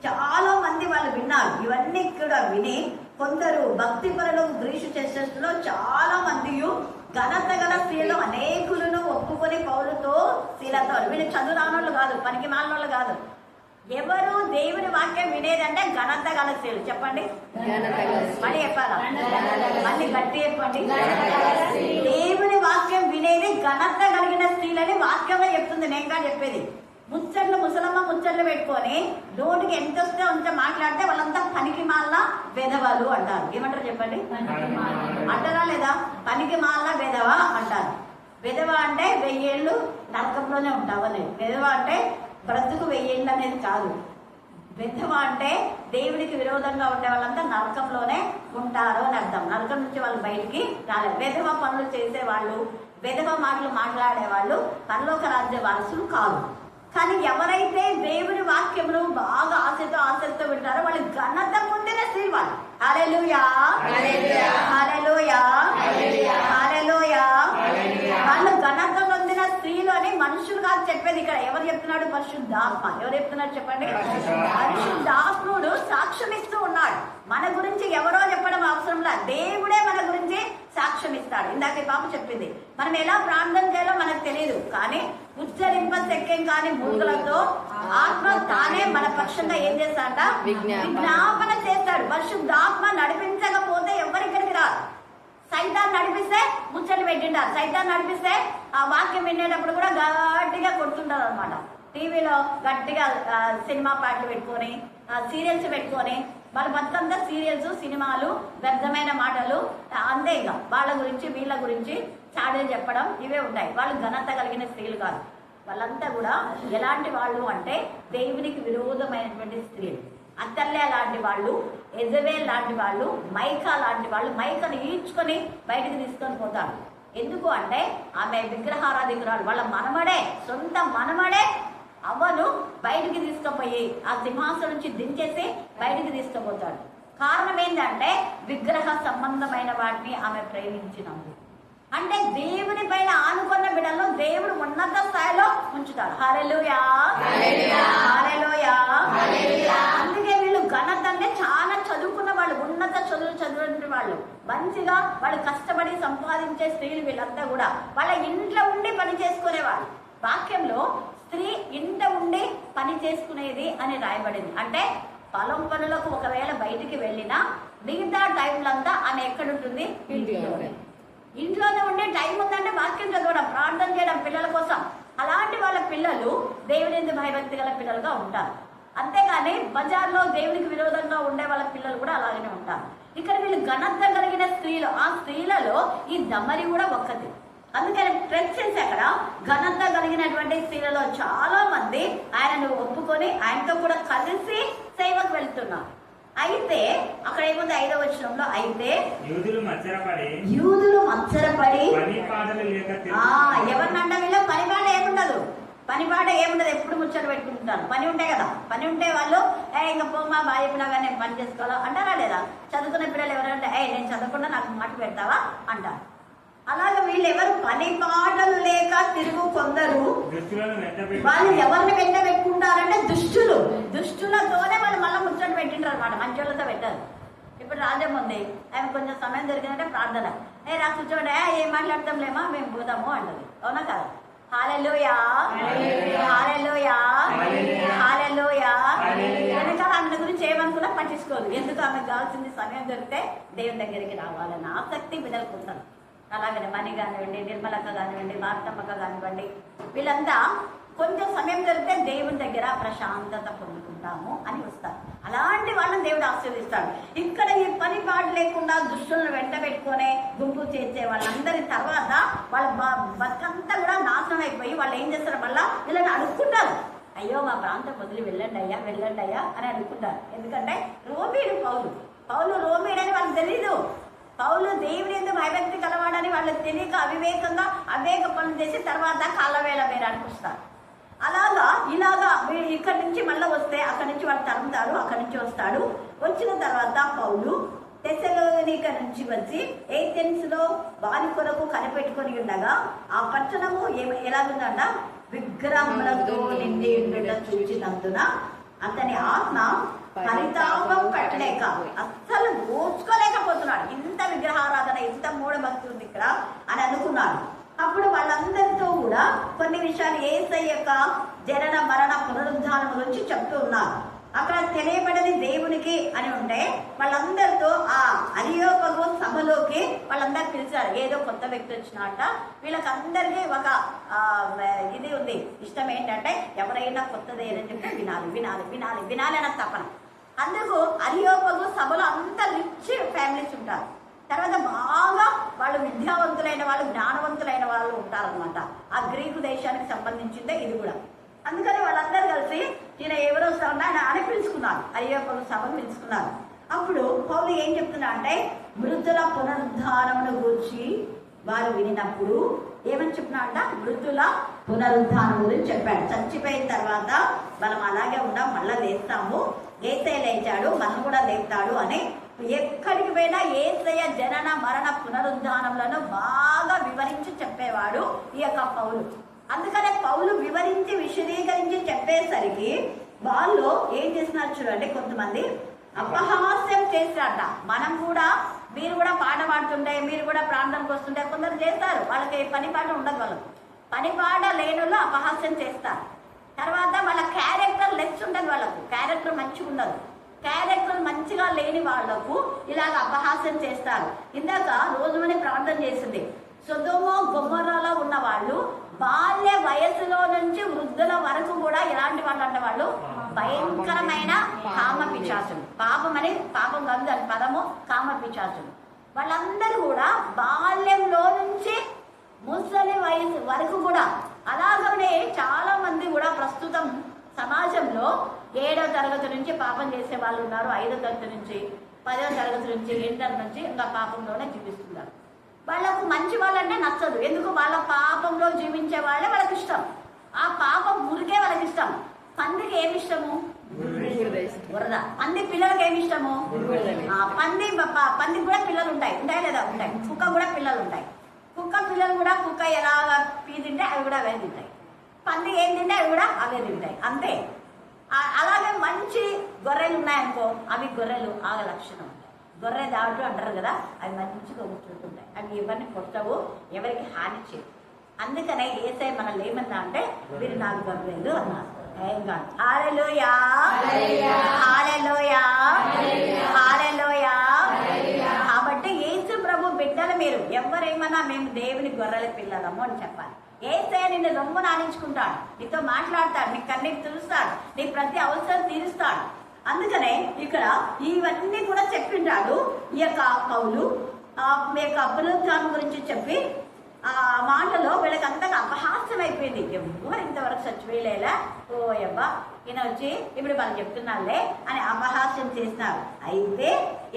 చాలా మంది వాళ్ళు విన్నారు. ఇవన్నీ కూడా విని కొందరు భక్తి పరులు గ్రీసు చేసేస్తులో చాలా మంది ఘనత గల స్త్రీలు అనేకులను ఒప్పుకొని పౌలుతో శీలతో, వీళ్ళు చదువు రానోళ్ళు కాదు, పనికి మాలినోళ్ళు కాదు, ఎవరు దేవుని వాక్యం వినేదంటే ఘనత గల స్త్రీలు. చెప్పండి, మళ్ళీ చెప్పాలా, మళ్ళీ గట్టి చెప్పండి. దేవుని వాక్యం వినేది ఘనత కలిగిన స్త్రీలని వాక్యమే చెప్తుంది. నేను చెప్పేది ముచ్చట్లు ముసలమ్మ ముచ్చట్లు పెట్టుకొని నోటికి ఎంత వస్తే అంత మాట్లాడితే వాళ్ళంతా పనికి మాల వెధవాలు అంటారు. ఏమంటారు చెప్పండి, అంటారా లేదా? పనికి మాల వెధవ అంటారు. వెధవ అంటే 1000 ఏళ్ళు నరకంలోనే ఉంటావని. వెధవ అంటే బ్రతుకు 1000 ఏళ్ళు అనేది కాదు. వెధవ అంటే దేవుడికి విరోధంగా ఉండే వాళ్ళంతా నరకంలోనే ఉంటారు అని అర్థం. నరకం నుంచి వాళ్ళు బయటికి రాలేదు. వెధవ పనులు చేసేవాళ్ళు, వెధవ మాటలు మాట్లాడేవాళ్ళు పరలోక రాజ్య వారసులు కాదు. కానీ ఎవరైతే దేవుని వాక్యమును బాగా ఆశతో వింటారో వాళ్ళు ఘనత పొందిన స్త్రీ వాళ్ళు. హల్లెలూయా, హల్లెలూయా, హల్లెలూయా. వాళ్ళు ఘనత పొందిన స్త్రీలు అని మనుషులు కాదు చెప్పేది. ఇక్కడ ఎవరు చెప్తున్నాడు? పరిశుద్ధాత్మ. ఎవరు చెప్తున్నారు చెప్పండి? పరిశుద్ధాత్ముడు సాక్ష్యం ఇస్తూ ఉన్నాడు. మన గురించి ఎవరో చెప్పడం అవసరంలా, దేవుడే మన గురించి సాక్ష్యం ఇస్తాడు. ఇందాక పాప చెప్పింది, మనం ఎలా ప్రార్థన చేయాలో మనకు తెలియదు, కానీ ఉచ్చరింప శక్యం కాని మూర్ఖులతో ఆత్మ తానే మన పక్షంగా ఏం చేస్తాడ? విజ్ఞాపన చేస్తాడు. పరిశుద్ధాత్మ నడిపించకపోతే ఎవరిక్కడికి రాదు. సైతాన్ నడిపిస్తే ముచ్చట్లు పెట్టింటారు. సైతాన్ నడిపిస్తే ఆ వాక్యం వినేటప్పుడు కూడా గట్టిగా కొడుతుంటారు అనమాట. టీవీలో గట్టిగా సినిమా పాటలు పెట్టుకొని, సీరియల్స్ పెట్టుకొని, వాళ్ళ మొత్తంగా సీరియల్స్, సినిమాలు, వ్యర్థమైన మాటలు అంతే. ఇక వాళ్ళ గురించి వీళ్ళ గురించి చాడీలు చెప్పడం ఇవే ఉంటాయి. వాళ్ళు ఘనత కలిగిన స్త్రీలు కాదు. వాళ్ళంతా కూడా ఎలాంటి వాళ్ళు అంటే దేవునికి విరోధమైనటువంటి స్త్రీలు. అత్తల్లే లాంటి వాళ్ళు, ఎజబేల్ లాంటి వాళ్ళు, మైకా లాంటి వాళ్ళు. మైకను ఈడ్చుకొని బయటకు తీసుకొని పోతాడు. ఎందుకు అంటే ఆమె విగ్రహారాధికురాలు. వాళ్ళ మనమడే, సొంత మనమడే అవ్వను బయటికి తీసుకుపోయి ఆ సింహాసనం నుంచి దించేసి బయటికి తీసుకుపోతాడు. కారణం ఏంటంటే విగ్రహ సంబంధమైన వాటిని ఆమె ప్రేమించినందుకు. అంటే దేవుని పైన ఆనుకున్న బిడ్డలను దేవుడు ఉన్నత స్థాయిలో ఉంచుతాడు. హల్లెలూయా, హల్లెలూయా. అందుకే వీళ్ళు ఘనత అంటే చాలా చదువుకున్న వాళ్ళు, ఉన్నత చదువుకున్న వాళ్ళు, మంచిగా వాళ్ళు కష్టపడి సంపాదించే స్త్రీలు వీళ్ళంతా కూడా. వాళ్ళ ఇంట్లో ఉండి పని చేసుకునేవాళ్ళు. వాక్యంలో స్త్రీ ఇంట ఉండి పని చేసుకునేది అని రాయబడింది. అంటే పొలం పనులకు ఒకవేళ బయటికి వెళ్ళినా మిగతా టైంలంతా ఆమె ఎక్కడుంటుంది? ఇంట్లోనే ఉండే టైం ఉందంటే వాక్యం చదవడం, ప్రార్థన చేయడం పిల్లల కోసం. అలాంటి వాళ్ళ పిల్లలు దేవుని భయభక్తి గల పిల్లలుగా ఉంటారు. అంతేగాని బజార్లో దేవునికి విరోధంగా ఉండే వాళ్ళ పిల్లలు కూడా అలాగనే ఉంటారు. ఇక్కడ వీళ్ళు ఘనత కలిగిన స్త్రీలు. ఆ స్త్రీలలో ఈ దమరి కూడా ఒక్కటి. అందుకని ప్రెసెన్స్ అక్కడ ఘనత కలిగినటువంటి స్త్రీలలో చాలా మంది ఆయనను ఒప్పుకొని ఆయనతో కూడా కలిసి సేవకు వెళ్తున్నారు. అయితే అక్కడ ఏముంది? 5వ వచనంలో, అయితే యూదులు మత్సరపడి ఎవరినంట వీళ్ళు పనిపాట ఏముండదు, ఎప్పుడు ముచ్చట పెట్టుకుంటారు. పని ఉంటే కదా, పని ఉంటే వాళ్ళు ఇంకా పోమా బాగా చెప్పినాగా నేను పని చేసుకోవాలా అంటారా లేదా? చదువుకున్న పిల్లలు ఎవరంటే నేను చదవకుండా నాకు మాట పెడతావా అంటారు. అలాగే వీళ్ళు ఎవరు పని పాటలు లేక తిరుగు కొందరు. వాళ్ళు ఎవరిని వెంట పెట్టుకుంటారంటే దుష్టులతోనే వాళ్ళు మళ్ళీ ముచ్చట పెట్టింటారు అనమాట. మంచోళ్ళతో పెట్టారు. ఇప్పుడు రాజ్యం ఉంది, ఆమె కొంచెం సమయం దొరికిందంటే ప్రార్థన, రా కూర్చోండి, ఏం మాట్లాడతాంలేమా మేము పోదాము అంటది. అవునా కదా? హల్లెలూయా, హల్లెలూయా, హల్లెలూయా. వెనకాల ఆమె గురించి ఏమనుకున్నా పట్టించుకోదు. ఎందుకు? ఆమెకు కావాల్సింది సమయం దొరికితే దేవుని దగ్గరికి రావాలని ఆసక్తి బిడ్డలకు ఉంటారు. అలాగనే మణి కానివ్వండి, నిర్మలక్క కానివ్వండి, మార్తమ్మక్క కానివ్వండి, వీళ్ళంతా కొంచెం సమయం దొరికితే దేవుని దగ్గర ప్రశాంతత పొందుకుంటాము అని వస్తారు. అలాంటి వాళ్ళని దేవుడు ఆశీర్వదిస్తాడు. ఇక్కడ ఈ పని పాటు లేకుండా దుష్టులను వెంట పెట్టుకునే గుంపు చేసే వాళ్ళందరి తర్వాత వాళ్ళ బతుకంతా కూడా నాశనం అయిపోయి వాళ్ళు ఏం చేస్తారు? మళ్ళా వీళ్ళని అడుక్కుంటారు. అయ్యో మా ప్రాంతం వదిలి వెళ్ళండి అయ్యా అని అడుక్కుంటారు. ఎందుకంటే రోమీడు పౌలు రోమీడని వాళ్ళకి తెలీదు. పౌలు దేవుని ఎందుకు భయభక్తి కలవాడని వాళ్ళకి తెలియక అవివేక పనులు చేసి తర్వాత కాళ్ళవేళ వేరానికి వస్తారు. ఇలాగా ఇక్కడి నుంచి మళ్ళీ వస్తే అక్కడి నుంచి వాళ్ళు తరుముతారు. అక్కడి నుంచి వస్తాడు. వచ్చిన తర్వాత పౌలు తెస్సలోనిక నుంచి వచ్చి ఏథెన్స్ లో వారి కొరకు కనిపెట్టుకొని ఉండగా ఆ పట్టణము ఎలాగుందంట? విగ్రహములతో నిండి ఉండట చూచినందున అతని ఆత్మ పరితాపం పట్టలేక అస్సలు ఓర్చుకోలేకపోతున్నాడు. ఇంత విగ్రహారాధన, ఇంత మూఢభక్తి ఉంది ఇక్కడ అని అనుకున్నాడు. అప్పుడు వాళ్ళందరితో కూడా కొన్ని విషయాలు యేసయ్య యొక్క జనన మరణ పునరుద్ధానముల గురించి చెప్తూ ఉన్నారు. అక్కడ తెలియబడని దేవునికి అని ఉంటే వాళ్ళందరితో ఆ అరియోపగు సభలోకి వాళ్ళందరూ పిలిచారు. ఏదో కొత్త వ్యక్తి వచ్చినట్ట వీళ్ళకందరికీ ఒక ఇది ఉంది, ఇష్టం ఏంటంటే ఎవరైనా కొత్తది ఏదని చెప్తే వినాలి వినాలి వినాలి వినాలి అన్న తపన. అందుకు అరియోపగు సభలో అంత రిచ్ ఫ్యామిలీస్ ఉంటారు. తర్వాత బాగా వాళ్ళు విద్యావంతులైన వాళ్ళు, జ్ఞానవంతులైన వాళ్ళు ఉంటారనమాట. ఆ గ్రీకు దేశానికి సంబంధించిందే ఇది కూడా. అందుకని వాళ్ళందరూ కలిసి ఈయన ఎవరు వస్తారన్నా ఆయన అని పిలుచుకున్నారు, అరియోపగు సభను పిలుచుకున్నారు. అప్పుడు పౌలు ఏం చెప్తున్నా అంటే మృతుల పునరుద్ధానమును గురించి వారు వినినప్పుడు ఏమని చెప్పినా అంట, మృతుల పునరుద్ధానం గురించి చెప్పాడు. చచ్చిపోయిన తర్వాత మనం అలాగే ఉన్నాం, మళ్ళా లేస్తాము, ఏసయ్య లేచాడు మనం కూడా లేపుతాడు అని ఎక్కడికి పోయినా ఏసయ్య జనన మరణ పునరుద్ధానములను బాగా వివరించి చెప్పేవాడు ఈ యొక్క పౌలు. అందుకనే పౌలు వివరించి విశదీకరించి చెప్పేసరికి వాళ్ళు ఏం చేస్తున్నారు చూడండి, కొంతమంది అపహాస్యం చేశారట. మనం కూడా, మీరు కూడా పాట పాడుతుంటే, మీరు కూడా ప్రాంతానికి వస్తుంటే కొందరు చేస్తారు, వాళ్ళకి పని పాట ఉండదు, వాళ్ళకు పని పాట లేనులో అపహాస్యం చేస్తారు. తర్వాత వాళ్ళ క్యారెక్టర్ లెస్ ఉండదు, వాళ్ళకు క్యారెక్టర్ మంచిగా ఉండదు. క్యారెక్టర్ మంచిగా లేని వాళ్లకు ఇలాగ అపహాస్యం చేస్తారు. ఇందాక రోజుమని ప్రార్థన చేసింది, సొదొమ గొమొర్రాలో ఉన్న వాళ్ళు బాల్య వయసులో నుంచి వృద్ధుల వరకు కూడా ఎలాంటి వాళ్ళు అంటే వాళ్ళు భయంకరమైన కామ పిశాచులు. పాపం అని, పాపం కాదు దాని పదము, కామ పిశాచులు. వాళ్ళందరూ కూడా బాల్యంలో నుంచి ముసలి వయసు వరకు కూడా అలాగనే చాలా మంది కూడా ప్రస్తుతం సమాజంలో 7వ తరగతి నుంచి పాపం చేసే వాళ్ళు ఉన్నారు, 5వ తరగతి నుంచి, 10వ తరగతి నుంచి, ఇంటర్ నుంచి ఇంకా పాపంలోనే జీవిస్తున్నారు. వాళ్ళకు మంచి వాళ్ళంటే నచ్చదు. ఎందుకు? వాళ్ళ పాపంలో జీవించే వాళ్ళే వాళ్ళకి ఇష్టం, ఆ పాపం మురికే వాళ్ళకి ఇష్టం. పందికి ఏమి ఇష్టము? బురద. పంది పిల్లలకి ఏమి ఇష్టము? పందికి కూడా పిల్లలు ఉంటాయి, ఉంటాయి లేదా? ఉంటాయి. కుక్క కూడా పిల్లలు ఉంటాయి. కుక్క పిల్లలు కూడా, కుక్క ఎలా పీ తింటే అవి కూడా అవే తింటాయి. పంది ఏం తింటే అవి కూడా అవే తింటాయి, అంతే. అలాగే మంచి గొర్రెలు ఉన్నాయనుకో, అవి గొర్రెలు ఆగ లక్షణం ఉంటాయి. గొర్రె దాటు అంటారు కదా, అవి మంచిగా కూర్చుంటుంటాయి, అవి ఎవరిని కొట్టవు, ఎవరికి హాని చేయవు. అందుకనే యేసయ్య మనల్ని ఏమన్నా అంటే మీరు నాకు గొర్రెలు అన్నారు. హల్లెలూయా హల్లెలూయా హల్లెలూయా. కాబట్టి యేసు ప్రభు బిడ్డలు మీరు ఎవరేమన్నా మేము దేవుని గొర్రెల పిల్లలము అని చెప్పాలి. యేసయ్య నిన్ను రొమ్ము నానించుకుంటాడు, నీతో మాట్లాడతాడు, నీ కన్నీటి తులుస్తాడు, నీ ప్రతి అవసరం తీరుస్తాడు. అందుకనే ఇక్కడ ఇవన్నీ కూడా చెప్పింటాడు ఈ యొక్క పౌలు. మీ యొక్క పునరుద్ధానం గురించి చెప్పి ఆ మాటలో వీళ్ళకి అంతగా అపహాస్యం అయిపోయింది. ఎవరు ఇంతవరకు చచ్చిపోయలేలా, ఓ అబ్బా ఈయన వచ్చి ఇప్పుడు వాళ్ళు చెప్తున్నారులే అని అపహాస్యం చేస్తున్నారు. అయితే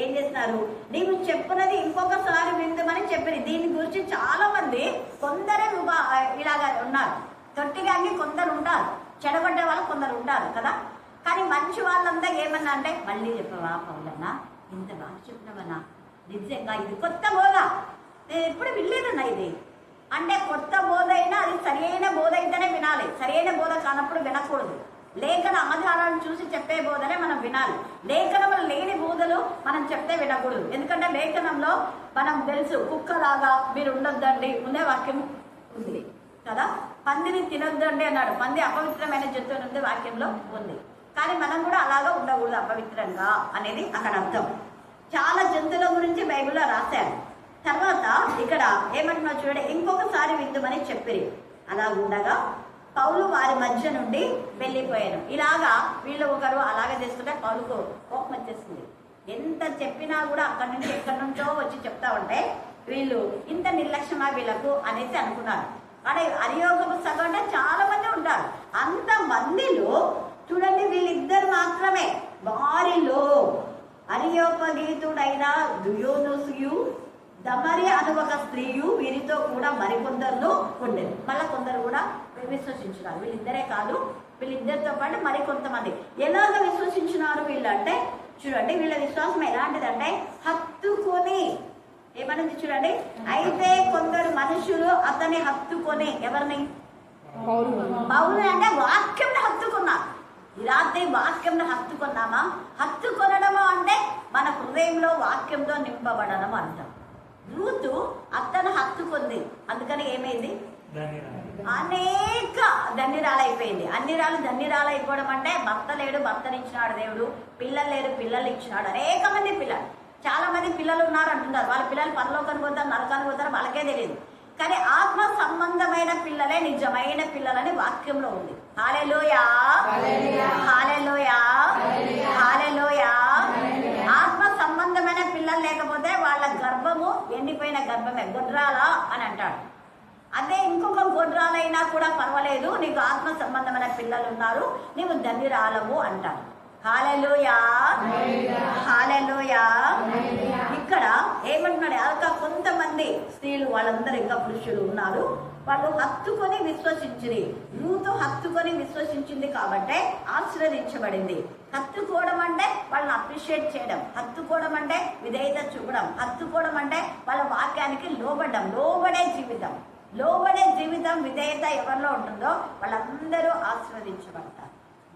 ఏం చేస్తున్నారు, నీవు చెప్పినది ఇంకొకసారి విందామని చెప్పింది. దీని గురించి చాలా మంది కొందరే ఇలాగా ఉన్నారు, తొట్టిగా కొందరు ఉంటారు, చెడగొట్టే వాళ్ళు కొందరు ఉంటారు కదా. కానీ మంచి వాళ్ళంతా ఏమన్నా అంటే మళ్ళీ చెప్పవా పౌలన్నా, ఇంత బాగా చెప్పినవన్నా, నిజంగా ఇది కొత్త బోధ, నేను ఎప్పుడు వినలేదన్నా ఇది అంటే. కొత్త బోధ అయినా అది సరైన బోధ అయితేనే వినాలి, సరైన బోధ కానప్పుడు వినకూడదు. లేఖన ఆధారాలను చూసి చెప్పే బోధనే మనం వినాలి. లేఖనంలో లేని బోధలు మనం చెప్తే వినకూడదు. ఎందుకంటే లేఖనంలో మనం తెలుసు, కుక్కలాగా మీరు ఉండొద్దండి ఉండే వాక్యం ఉంది కదా, పందిని తినొద్దండి అన్నాడు, పంది అపవిత్రమైన జంతువు ఉండే వాక్యంలో ఉంది. కానీ మనం కూడా అలాగా ఉండకూడదు అపవిత్రంగా అనేది అక్కడ అర్థం. చాలా జంతువుల గురించి బైబిల్లో రాశారు. తర్వాత ఇక్కడ ఏమంటున్నా చూడండి, ఇంకొకసారి విందుమని చెప్పిరి. అలా ఉండగా పౌలు వారి మధ్య నుండి వెళ్ళిపోయారు. ఇలాగా వీళ్ళు ఒకరు అలాగే చేస్తుంటే పౌలుకు కోపం వచ్చేసింది. ఎంత చెప్పినా కూడా అక్కడి నుంచి ఎక్కడి నుంచో వచ్చి చెప్తా ఉంటే వీళ్ళు ఇంత నిర్లక్ష్యమా వీళ్ళకు అనేసి అనుకున్నారు. కానీ అరియోగపు సగం అంటే చాలా మంది ఉంటారు. అంత మందిలో చూడండి వీళ్ళిద్దరు మాత్రమే, వారిలో అరియోపగీతుడైన దుయోనుసియు దమరి అను ఒక స్త్రీయు వీరితో కూడా మరికొందరు ఉండేది. మళ్ళీ కొందరు కూడా విశ్వసించినారు. వీళ్ళిద్దరే కాదు, వీళ్ళిద్దరితో పాటు మరికొంతమంది. ఎలాగ విశ్వసించినారు వీళ్ళు అంటే చూడండి, వీళ్ళ విశ్వాసం ఎలాంటిదంటే హత్తుకొని, ఏమన్నది చూడండి, అయితే కొందరు మనుషులు అతన్ని హత్తుకొని, ఎవరిని? పౌలు అంటే వాక్యంని హత్తుకున్నారు. ఈ రాత్రి వాక్యంను హత్తుకున్నామా? హత్తుకొనడము అంటే మన హృదయంలో వాక్యంతో నింపబడడం అంటాం. రూతు అత్తను హత్తుకుంది, అందుకని ఏమైంది? అనేక ధన్యురాలైపోయింది. ధన్యురాలు అయిపోవడం అంటే భర్త లేడు, భర్తనిచ్చినాడు దేవుడు, పిల్లలు లేరు, పిల్లలు ఇచ్చినాడు. అనేక మంది పిల్లలు, చాలా మంది పిల్లలు ఉన్నారు అంటున్నారు. వాళ్ళ పిల్లలు పరలోకానికి పోతారు, నరకానికి పోతారు, వాళ్ళకే తెలియదు. కానీ ఆత్మ సంబంధమైన పిల్లలే నిజమైన పిల్లలని వాక్యంలో ఉంది. హల్లెలూయా, హల్లెలూయా, హల్లెలూయా. ఆత్మ సంబంధమైన పిల్లలు లేకపోతే వాళ్ళ గర్భము ఎండిపోయిన గర్భమే, గొడ్రాల అని అంటాడు. అదే ఇంకొక గొడ్రాలైనా కూడా పర్వాలేదు, నీకు ఆత్మ సంబంధమైన పిల్లలు ఉన్నారు, నీవు ధన్యురాలవు అంటాడు. హల్లెలూయా, హల్లెలూయా. ఇక్కడ ఏమంటున్నాడు, ఇంకా కొంతమంది స్త్రీలు, వాళ్ళందరూ ఇంకా పురుషులు ఉన్నారు, వాళ్ళు హత్తుకొని విశ్వసించిరి. రూతు హత్తుకొని విశ్వసించింది కాబట్టే ఆశీర్వదించబడింది. హత్తుకోవడం అంటే వాళ్ళని అప్రిషియేట్ చేయడం, హత్తుకోవడం అంటే విధేయత చూపడం, హత్తుకోవడం అంటే వాళ్ళ వాక్యానికి లోబడడం, లోబడే జీవితం విధేయత ఎవరిలో ఉంటుందో వాళ్ళందరూ ఆశీర్వదించబడతారు.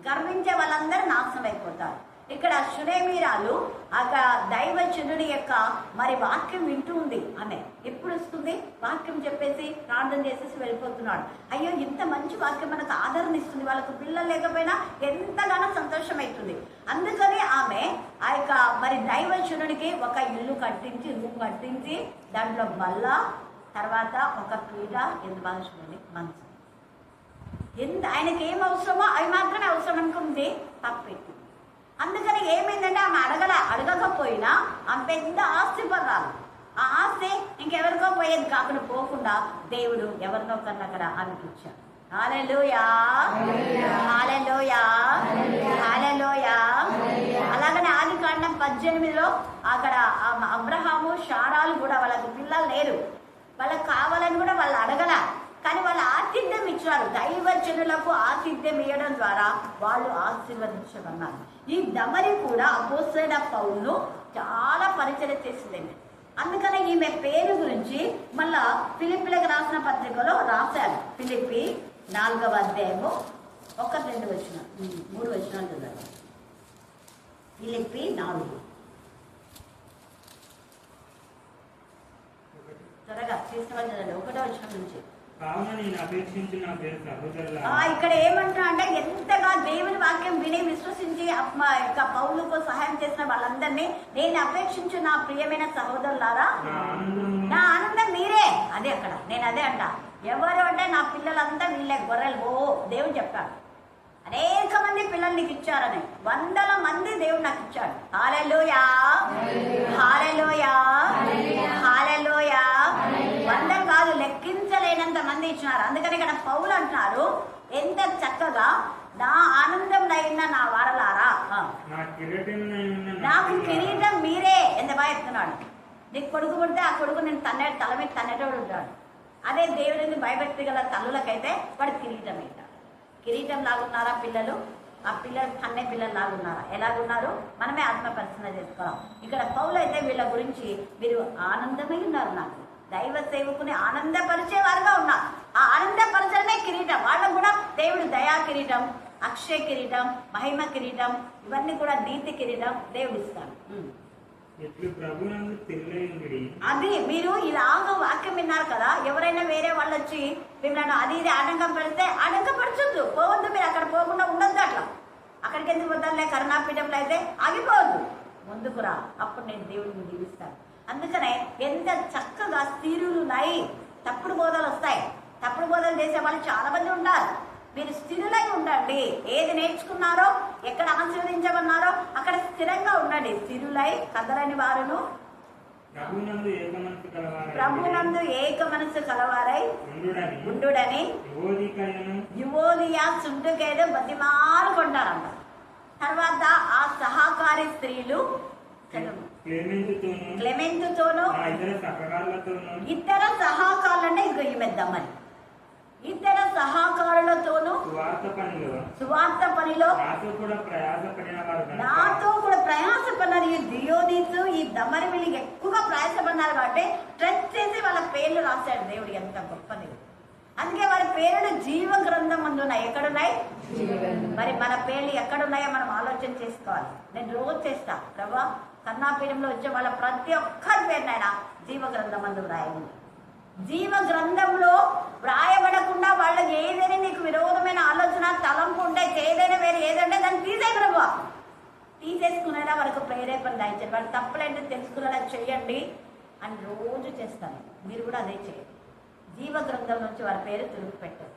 గర్వించే వాళ్ళందరూ నాశనం అయిపోతారు. ఇక్కడ షునేమీరాలు దైవజనుడి యొక్క మరి వాక్యం వింటూ ఉంది. ఆమె ఎప్పుడు వస్తుంది, వాక్యం చెప్పేసి ప్రార్థన చేసేసి వెళ్ళిపోతున్నాడు. అయ్యో, ఇంత మంచి వాక్యం మనకు ఆదరణ ఇస్తుంది, వాళ్ళకు పిల్లలు లేకపోయినా ఎంతగానో సంతోషం అవుతుంది. అందుకని ఆమె మరి దైవజనుడికి ఒక ఇల్లు కట్టించి, రూమ్ కట్టించి, దాంట్లో బల్ల, తర్వాత ఒక పీట, ఎంత బాగా చూడండి, మంచం, ఆయనకి ఏం అవసరమో అవి మాత్రమే అవసరం అనుకుంది, తప్పెట్టి. అందుకని ఏమైందంటే ఆమె అడగకపోయినా ఆమె పెద్ద ఆస్తి పర్రాలు. ఆ ఆస్తి ఇంకెవరికో పోయేది కాకుండా పోకుండా దేవుడు ఎవరినో కన్నా అక్కడ ఆమెకి ఇచ్చాడు. హల్లెలూయా, హల్లెలూయా, హల్లెలూయా. అలాగనే ఆదికాండం 18లో అక్కడ అబ్రహాము, శారాలు కూడా వాళ్ళకి పిల్లలు లేరు, వాళ్ళకి కావాలని కూడా వాళ్ళు అడగల, కానీ వాళ్ళు ఆతిథ్యం ఇచ్చారు. దైవజనులకు ఆతిథ్యం ఇవ్వడం ద్వారా వాళ్ళు ఆశీర్వదించబన్నారు. ఈ దమరి కూడా అపోస్తలుడైన పౌలును చాలా పరిచయం చేసిందండి. అందుకని ఈమె పేరు గురించి మళ్ళా ఫిలిప్పీలకు రాసిన పత్రికలో రాశారు. ఫిలిప్పీ 4వ అధ్యాయము 1-2 వచనాలు, 3 వచనాలు చదవండి. ఫిలిప్పీ 4, త్వరగా తీసుకుని చదవండి, 1వ వచనం నుంచి. ఇక్కడ ఏమంటున్నా అంటే, ఎంతగా దేవుని వాక్యం విని విశ్వసించి పౌలుకు సహాయం చేసిన వాళ్ళందరినీ నేను అపేక్షించు నా ప్రియమైన సహోదరులారా, నా ఆనందం మీరే. అదే అక్కడ నేను అదే అంట, ఎవరు అంటే నా పిల్లలంతా వీళ్ళే గొర్రెలు. దేవుడు చెప్పాడు, అనేక మంది పిల్లలు నీకు ఇచ్చారని, 100 మంది దేవుడు నాకు ఇచ్చాడు. హల్లెలూయా, హల్లెలూయా, హల్లెలూయా. 100 కాదు, లెక్కించలేనంత మంది ఇచ్చినారు. అందుకని ఇక్కడ పౌలు అంటున్నారు, ఎంత చక్కగా నా ఆనందం అయిన నా వారలారా, నాకు కిరీటం మీరే. ఎంత బాగా చెప్తున్నాడు. నీకు కొడుకు పుడితే ఆ కొడుకు నేను తల మీద తన్నేటోడు ఉంటాడు. అదే దేవుడిని భయభక్తి గల తల్లులకైతే వాడు కిరీటం అవుతాడు. కిరీటం లాగున్నారా పిల్లలు? ఆ పిల్లలు కన్నే పిల్లలు లాగున్నారా? ఎలాగున్నారు? మనమే ఆత్మ పరిశీలన చేసుకోవాలి. ఇక్కడ పౌలు అయితే వీళ్ళ గురించి మీరు ఆనందమై ఉన్నారు, నాకు దైవ సేవకుని ఆనందపరిచేవారుగా ఉన్నారు. ఆ ఆనందపరచడమే కిరీటం. వాళ్ళకు కూడా దేవుడు దయా కిరీటం, అక్షయ కిరీటం, మహిమ కిరీటం, ఇవన్నీ కూడా నీతి కిరీటం దేవుడు ఇస్తాడు. అది మీరు ఇలాగ వాక్యం విన్నారు కదా, ఎవరైనా వేరే వాళ్ళు వచ్చి మిమ్మల్ని అది ఇది ఆటంకం పెడితే ఆటంకపరచొద్దు, పోవద్దు. మీరు అక్కడ పోకుండా ఉండొద్దు. అట్లా అక్కడికి ఎందుకు వద్దాలే, కరుణాపీఠంలో అయితే ఆగిపోవద్దు, ముందుకు రా, అప్పుడు నేను దేవుడిని దీవిస్తాను. అందుకనే ఎంత చక్కగా స్థిరులున్నాయి. తప్పుడు బోధలు వస్తాయి, తప్పుడు బోధలు చేసే వాళ్ళు చాలా మంది ఉంటారు. మీరు స్థిరులై ఉండండి. ఏది నేర్చుకున్నారో, ఎక్కడ ఆశీర్వదించబన్నారో అక్కడ స్థిరంగా ఉండండి. స్థిరులై కదలని వారును ప్రభునందు ఏక మనసు కలవారై ఉండుడని యువోదియా చుంటుకేదో బతిమాలు కొంటారంట. తర్వాత ఆ సహకారి స్త్రీలు క్లెమెంతుతోను ఇతర సహకారులంటే ఇంకో ఈమె దమని, ఇతర సహకారులతోనూ సువార్త పనిలో నాతో కూడా ప్రయాసపడినారు. ఈ దియోనీసు, ఈ దమరి వీళ్ళు ఎక్కువగా ప్రయాసపడినారు కాబట్టి ట్రెస్ట్ చేసి వాళ్ళ పేర్లు రాశాడు దేవుడు. ఎంత గొప్పది. అందుకే వారి పేర్లు జీవ గ్రంథం ముందు ఉన్నాయి. ఎక్కడున్నాయి? మరి మన పేర్లు ఎక్కడున్నాయో మనం ఆలోచన చేసుకోవాలి. నేను రోజు చేస్తా, ప్రభా కన్నాపీఠంలో వచ్చే వాళ్ళ ప్రతి ఒక్కరి పేరునైనా జీవ గ్రంథం ముందు రాయండి. జీవ గ్రంథంలో వ్రాయబడకుండా వాళ్ళకి ఏదైనా నీకు విరోధమైన ఆలోచన తలంపు ఉంటే ఏదైనా వేరే ఏదంటే దాన్ని తీసేయగలవా, తీసేసుకునేలా వరకు ప్రేరేపణ దాయించండి. వాళ్ళు తప్పులంటే తెలుసుకునేలా చేయండి అని రోజు చేస్తాను. మీరు కూడా అదే చేయండి. జీవ గ్రంథం నుంచి వారి పేరు తిరుగు పెట్టారు.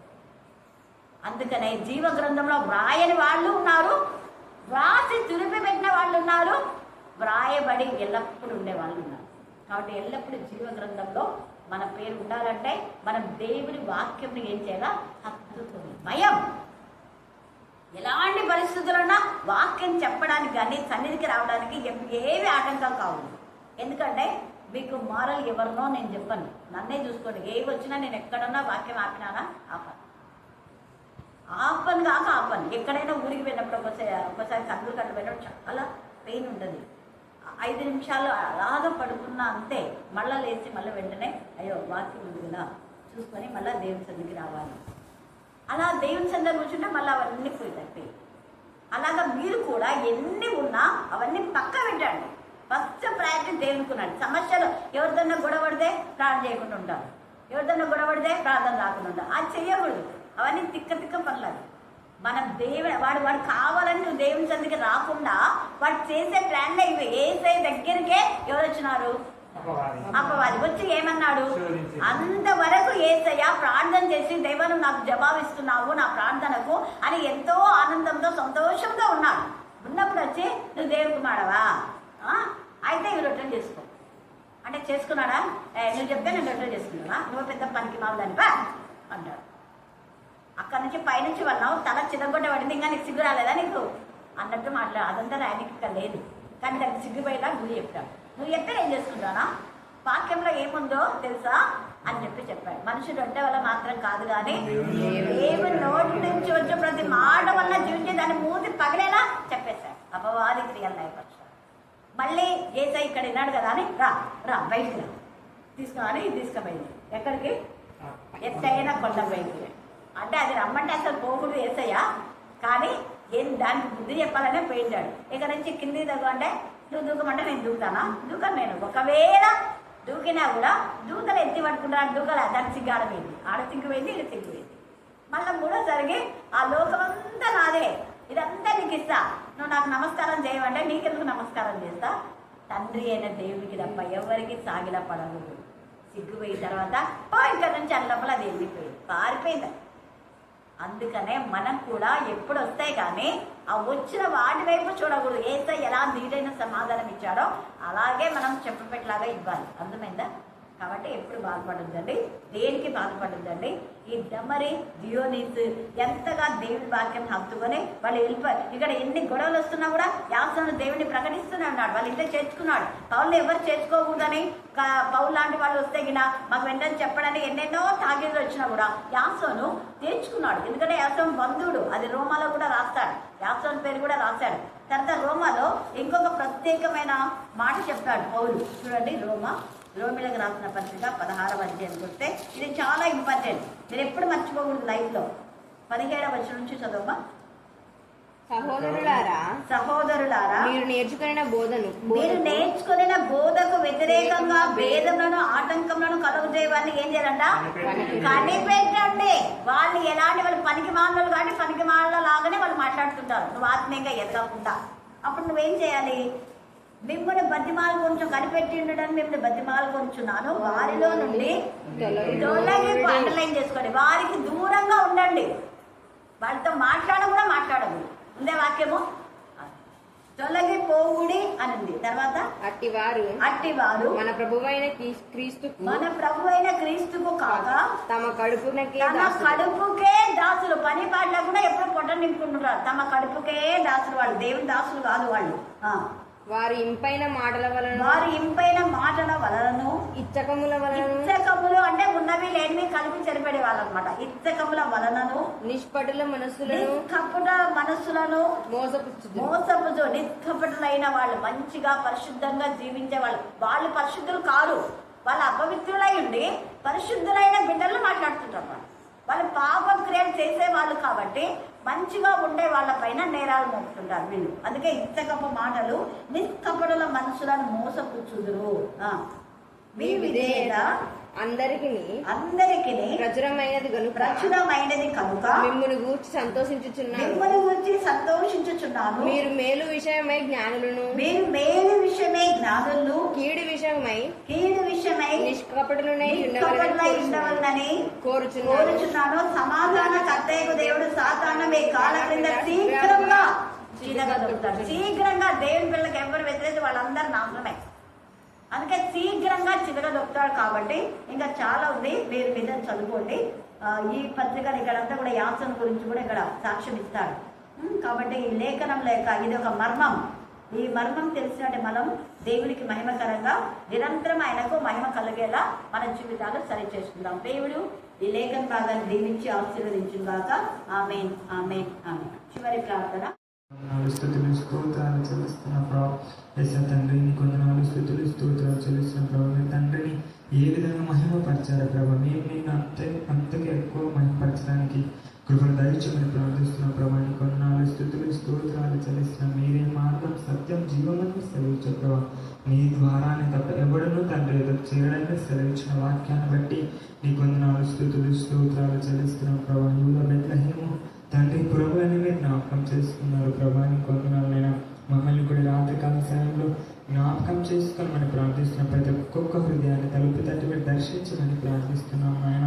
అందుకనే జీవ గ్రంథంలో వ్రాయని వాళ్ళు ఉన్నారు, వ్రాసి తురిపి పెట్టిన వాళ్ళు ఉన్నారు, వ్రాయబడి ఎల్లప్పుడూ ఉండే వాళ్ళు ఉన్నారు. కాబట్టి ఎల్లప్పుడూ జీవ గ్రంథంలో మన పేరు ఉండాలంటే మనం దేవుని వాక్యంని ఏం చేయాలా, హత్తుకొని భయం. ఎలాంటి పరిస్థితులున్నా వాక్యం చెప్పడానికి కానీ సన్నిధికి రావడానికి ఏవి ఆటంకం కావు. ఎందుకంటే మీకు మారల్ ఎవరినో నేను చెప్పను, నన్నే చూసుకోండి. ఏవి వచ్చినా నేను ఎక్కడన్నా వాక్యం ఆపినానా ఆపను కాక ఆపను. ఎక్కడైనా ఊరికి వెళ్ళినప్పుడు ఒకసారి కళ్ళు పోయినప్పుడు చాలా పెయిన్ ఉంటుంది. 5 నిమిషాలు అలాగా పడుకున్నా అంతే, మళ్ళీ లేచి మళ్ళీ వెంటనే అయ్యో వాక్యం ఉంది కదా చూసుకొని మళ్ళీ దేవుని సన్నిధికి రావాలి. అలా దేవుని సన్నిధికి కూర్చుంటే మళ్ళీ అవన్నీ పోయినట్టే. అలాగా మీరు కూడా ఎన్ని ఉన్నా అవన్నీ పక్క పెట్టండి. ఫస్ట్ ప్రయారిటీ దేవునుకున్నాడు. సమస్యలు ఎవరిదన్నా గొడవడితే ప్రార్థన చేయకుండా ఉంటారు, ఎవరిదన్నా గొడవడితే ప్రార్థన రాకుండా ఉంటారు. అది చెయ్యకూడదు. అవన్నీ తిక్క పనులు. మనం వాడు కావాలని నువ్వు దేవుని సన్నిధికి రాకుండా వాడు చేసే ప్లాన్లే ఇవి. ఏసై దగ్గరికే ఎవరు వచ్చినారు, అపవాది వచ్చి ఏమన్నాడు, అంతవరకు ఏసయ్య ప్రార్థన చేసి దేవను నాకు జవాబిస్తున్నావు నా ప్రార్థనకు అని ఎంతో ఆనందంతో సంతోషంతో ఉన్నాడు. ఉన్నప్పుడు వచ్చి నువ్వు దేవుడికి మాడవా, అయితే ఇవి రొట్టెలు చేసుకో అంటే చేసుకున్నాడా, నువ్వు చెప్తే నేను రొట్టెలు చేసుకున్నావా, నువ్వు పెద్ద పనికి మావుదానిపా అంటాడు. అక్కడి నుంచి పైనుంచి వన్నావు, తల చిన్నగొడ్డ పడింది, ఇంకా నీకు సిగ్గు రాలేదా నీకు అన్నట్టు మాట్లాడు. అదంతా రాయనికి ఇక్కడ లేదు, కానీ దానికి సిగ్గుపోయేలా నువ్వు చెప్తావు. నువ్వు చెప్తే నేను చేసుకుంటానా, వాక్యంలో ఏముందో తెలుసా అని చెప్పాడు. మనుషులు రొట్టె వల్ల మాత్రం కాదు కానీ దేవుని నోటి నుంచి వచ్చే ప్రతి మాట వల్ల జీవించే దాన్ని మూతి పగిలేలా చెప్పేశాడు. అపవాది క్రియలు నయపరచాడు. మళ్ళీ ఏసై ఇక్కడ విన్నాడు కదా అని రా బయటికి రా తీసుకుని తీసుకుపోయింది. ఎక్కడికి, ఎత్తైన కొండ బయటికి. అంటే అది రమ్మంటే అసలు పోకూడదు ఏసయ్య, కానీ దానికి బుద్ధి చెప్పాలనే పోయించాడు. ఇక నుంచి కిందికి తగ్గు అంటే నువ్వు దూకమంటే నేను దూకుతానా, దూకను నేను. ఒకవేళ దూకినా కూడా దూకలు ఎత్తి పట్టుకుంటాను, దూకలే దాన్ని సిగ్గాడపోయింది. ఆడ సిగ్గుపోయింది, ఇది సిగ్గుపోయింది. మళ్ళీ మూడోసారికి ఆ లోకమంతా నాదే, ఇదంతా నీకు ఇస్తా, నువ్వు నాకు నమస్కారం చేయమంటే నీకెందుకు నమస్కారం చేస్తా, తండ్రి అయిన దేవుడికి తప్ప ఎవరికి సాగిల పడకూడదు. సిగ్గుపోయిన తర్వాత ఇక్కడ నుంచి అల్లపల అది వెళ్ళిపోయింది, పారిపోయింది. అందుకనే మనం కూడా ఎప్పుడు వస్తాయి కానీ ఆ వచ్చిన వాటి వైపు చూడకూడదు. ఏసై ఎలా నీడైన సమాధానం ఇచ్చాడో అలాగే మనం చెప్పపెట్టలాగా ఇవ్వాలి. అర్థమైందా? కాబట్టి ఎప్పుడు బాధపడద్దండి, దేనికి బాధపడద్దండి. ఈ డమరి దియోనీస్ ఎంతగా దేవుని వాక్యం హత్తుకొని వాళ్ళు వెళ్ళిపోయారు. ఇక్కడ ఎన్ని గొడవలు వస్తున్నా కూడా యాసోను దేవుని ప్రకటిస్తూనే ఉన్నాడు. వాళ్ళు ఇంట్లో చేర్చుకున్నాడు. పౌలు ఎవరు చేర్చుకోకూడదని, పౌలు లాంటి వాళ్ళు వస్తే గిన మాకు వెంటనే చెప్పడానికి ఎన్నెన్నో తాగీదులు వచ్చినా కూడా యాసోను తీర్చుకున్నాడు. ఎందుకంటే యాసోను బంధువుడు. అది రోమాలో కూడా రాస్తాడు, యాసోను పేరు కూడా రాశాడు. తర్వాత రోమాలో ఇంకొక ప్రత్యేకమైన మాట చెప్తాడు పౌలు. చూడండి, రోమిలకు రాసిన పత్రిక 16వ అధ్యాయానికి వస్తే ఇది చాలా ఇంపార్టెంట్, మీరు ఎప్పుడు మర్చిపోకూడదు లైఫ్లో. 17వ వచనం నుంచి చదవమా. సహోదరులారా మీరు నేర్చుకున్న బోధకు వ్యతిరేకంగా భేదములను ఆటంకములను కలుగుజేయవాన్ని ఏం చేయాలంట, కనిపెట్టండి. వాళ్ళు ఎలాంటి వాళ్ళు పనికి మాలలు కానీ పనికి మాల లాగానే వాళ్ళు మాట్లాడుతుంటారు. నువ్వు ఆత్మీయంగా ఎదగకుండా అప్పుడు నువ్వేం చేయాలి, మిమ్మల్ని బతిమాలు కొంచెం కనిపెట్టి ఉండడానికి మిమ్మల్ని బతిమాలు కొంచున్నాను, వారిలో నుండి తొలగి అండర్లైన్ చేసుకోండి. వారికి దూరంగా ఉండండి, వాళ్ళతో కూడా మాట్లాడదు. ఉందే వాక్యము, తొలగిపోవుడి అని ఉంది. తర్వాత అట్టివారు మన ప్రభువైన క్రీస్తుకు కాక తమ కడుపుకే దాసులు. పని పాటలు కూడా ఎప్పుడు పొట్ట నింపుకుంటున్నారు. తమ కడుపుకే దాసులు. వాళ్ళు దేవుని దాసులు కాదు వాళ్ళు. వారి ఇంపైన మాటల వలనను ఇచ్చకములు అంటే ఉన్నవి లేనివి కలిపి చెరిపడే వాళ్ళు అనమాట. ఇచ్చకముల వలనను నిష్కపట మనస్సులను మోసపుచ్చు. నిష్కపటులైన వాళ్ళు మంచిగా పరిశుద్ధంగా జీవించే వాళ్ళు పరిశుద్ధులు కాదు. వాళ్ళు అపవిత్రులై ఉండి పరిశుద్ధులైన బిడ్డలు మాట్లాడుతుంటారు. వాళ్ళు పాప క్రియలు చేసే వాళ్ళు కాబట్టి మంచిగా ఉండే వాళ్ళ పైన నేరాలు మోపుతుంటారు వీళ్ళు. అందుకే ఇచ్చకపు మాటలు నిష్కపటుల మనసులను మోసపుచ్చుదురు. మీ విధేయత అందరికి ప్రచురమైనది కనుక మిమ్మును గూర్చి సంతోషించుచున్నాను. మీరు మేలు విషయమై జ్ఞానులను కీడు విషయమై నిష్కపటులనై ఉండవలెనని కోరుచున్నాను. సమాధాన కర్తయ్యకు దేవుడు సాతాను మీ కాళ్ళ క్రింద శీఘ్రంగా చిరగదొక్కుతాడు. శీఘ్రంగా దేవుని పిల్లలకు ఎవరు వ్యతిరేక వాళ్ళందరూ నాశనమే. అందుకే శీఘ్రంగా చిరగదొక్కుతాడు. కాబట్టి ఇంకా చాలా ఉంది, మీరు మీద చదువుకోండి. ఈ పత్రికను ఇక్కడంతా కూడా యాసన గురించి కూడా ఇక్కడ సాక్ష్యం ఇస్తాడు. కాబట్టి ఈ లేఖనం లేక ఇది ఒక మర్మం. ఈ మర్మం తెలిసినట్టు మనం దేవుడికి మహిమకరంగా నిరంతరం ఆయనకు మహిమ కలిగేలా మన జీవితాలు సరి చేసుకుందాం. దేవుడు ఈ లేఖన భాగాన్ని దీవించి ఆశీర్వదించుగాక. ఆమేన్, ఆమేన్, ఆమేన్. చివరి ప్రార్థన. స్తుతులు స్తోత్రాలు చెల్లిస్తున్న ప్రభు. యేసు తండ్రి నీ కొందనాలు స్తుతులు స్తోత్రాలు చెల్లిస్తున్న ప్రభు. మీ తండ్రిని ఏ విధంగా మహిమపరిచారు ప్రభు. మేము నేను అంతకు ఎక్కువ మహిమపరచడానికి కృపను దయచేయమని ప్రార్థిస్తున్న ప్రభు. నీ కొందనాలు స్తుతులు స్తోత్రాలు చెల్లిస్తున్న మీరే మార్గం సత్యం జీవమని సెలవించే ప్రభు. నీ ద్వారానే తప్ప ఎవడనూ తండ్రి ఎదురు చేరడానికి సెలవించిన వాక్యాన్ని బట్టి నీ కొందనాలు స్తుతులు స్తోత్రాలు చెల్లిస్తున్న ప్రభు. యూద బెత్లెహేము తండ్రి పురములని మీరు జ్ఞాపకం చేసుకున్నారు ప్రభా. నీ కొందనాలైనా మమ్మల్ని కూడా రాత్రికాల సమయంలో జ్ఞాపకం చేసుకొని మనం ప్రార్థిస్తున్నాం. ప్రతి ఒక్కొక్క హృదయాన్ని తలుపు తట్టి మీరు దర్శించమని ప్రార్థిస్తున్నాం. ఆయన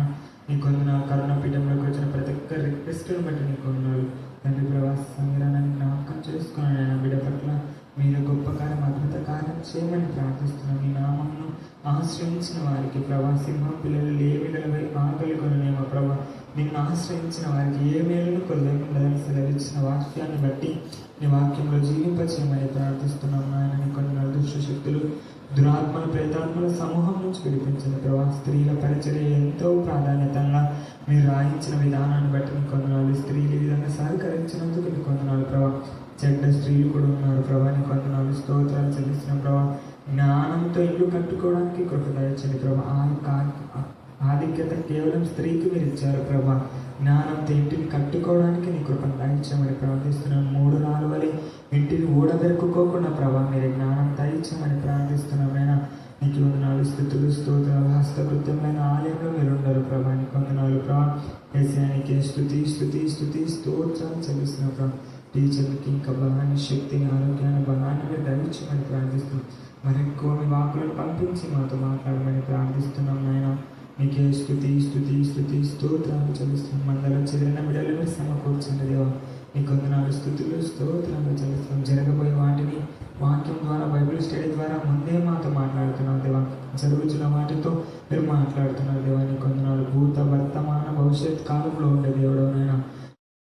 నీ కొందనాలు కరోనా పీఠంలోకి వచ్చిన ప్రతి ఒక్క రిక్వెస్ట్ని బట్టి నీ కొందనాలు తండ్రి ప్రవాస సమీరాన్ని జ్ఞాపకం చేసుకున్నాను. ఆయన బిడ్డ పట్ల మీరు గొప్ప కార్యం అద్భుత కార్యం చేయమని ప్రార్థిస్తున్నాం. నీ నామమును ఆశ్రయించిన వారికి ప్రభా, సింహం పిల్లలు లేవిడలపై ఆకలి కొనలేమో ప్రభా. నిన్ను ఆశ్రయించిన వారికి ఏ మేలును కొలదని సెలవిచ్చిన వాక్యాన్ని బట్టి నీ వాక్యంలో జీవింపచేయమని ప్రార్థిస్తున్నాం. ఆయన నీ కొన్ని దుష్ట శక్తులు దురాత్మల ప్రేతాత్మల సమూహం నుంచి విడిపించిన ప్రభా. స్త్రీల పరిచర్య ఎంతో ప్రాధాన్యతగా మీరు రాయించిన విధానాన్ని బట్టి నీ కొందనాలు. స్త్రీలు ఈ విధంగా సహకరించినందుకు నీ కొందనాలు ప్రభా. చెడ్డ స్త్రీలు కూడా ఉన్నారు ప్రభా. నీ కొందనాలు స్తోత్రాలు చెల్లిస్తున్న ప్రభా. జ్ఞానంతో ఇల్లు కట్టుకోవడానికి కృప దయచేయండి ప్రభా. ఆధిక్యత కేవలం స్త్రీకి మీరు ఇచ్చారు ప్రభా. జ్ఞానంతో ఇంటిని కట్టుకోవడానికి నీ కృపను దయచేయమని ప్రార్థిస్తున్నాను. 3 రాళ్ళవలె ఇంటిని ఊడబెరుకోకుండా ప్రభా మీరు జ్ఞానం దయచేయమని ప్రార్థిస్తున్నామైనా. నీకు వందనాలు స్తుతులు స్తోత్రాలు. హస్తకృత్యమైన ఆలయంలో మీరు ఉండరు ప్రభా. నీకు వందనాలు ప్రభా. ఏసానికి స్తుతి స్తుతి స్తుతి స్తోత్రాలు చెల్లిస్తున్న ప్రభా. టీచర్లకి ఇంకా బలాన్ని, శక్తిని, ఆరోగ్యాన్ని, బలాన్ని మీరు దయచేయమని ప్రార్థిస్తున్నాం. మరి ఎక్కువ మీ వాకులను పంపించి మాతో మాట్లాడమని ప్రార్థిస్తున్నాం. నాయన నీకే స్తుతి స్తుతి స్తుతి స్తోత్రాలు చెల్లిస్తున్నాం. మందలో చెదిరిన బిడ్డలు మీరు సమకూర్చండి దేవా. నీకు వందనాలు స్తుతులు స్తోత్రాలు చెల్లిస్తున్నాం. జరగబోయే వాటిని వాక్యం ద్వారా, బైబిల్ స్టడీ ద్వారా ముందే మాతో మాట్లాడుతున్నాం దేవా. జరుగుతున్న వాటితో మీరు మాట్లాడుతున్నారు దేవా. నీకు వందనాలు. భూత వర్తమాన భవిష్యత్ కాలంలో ఉండే దేవుడు నాయన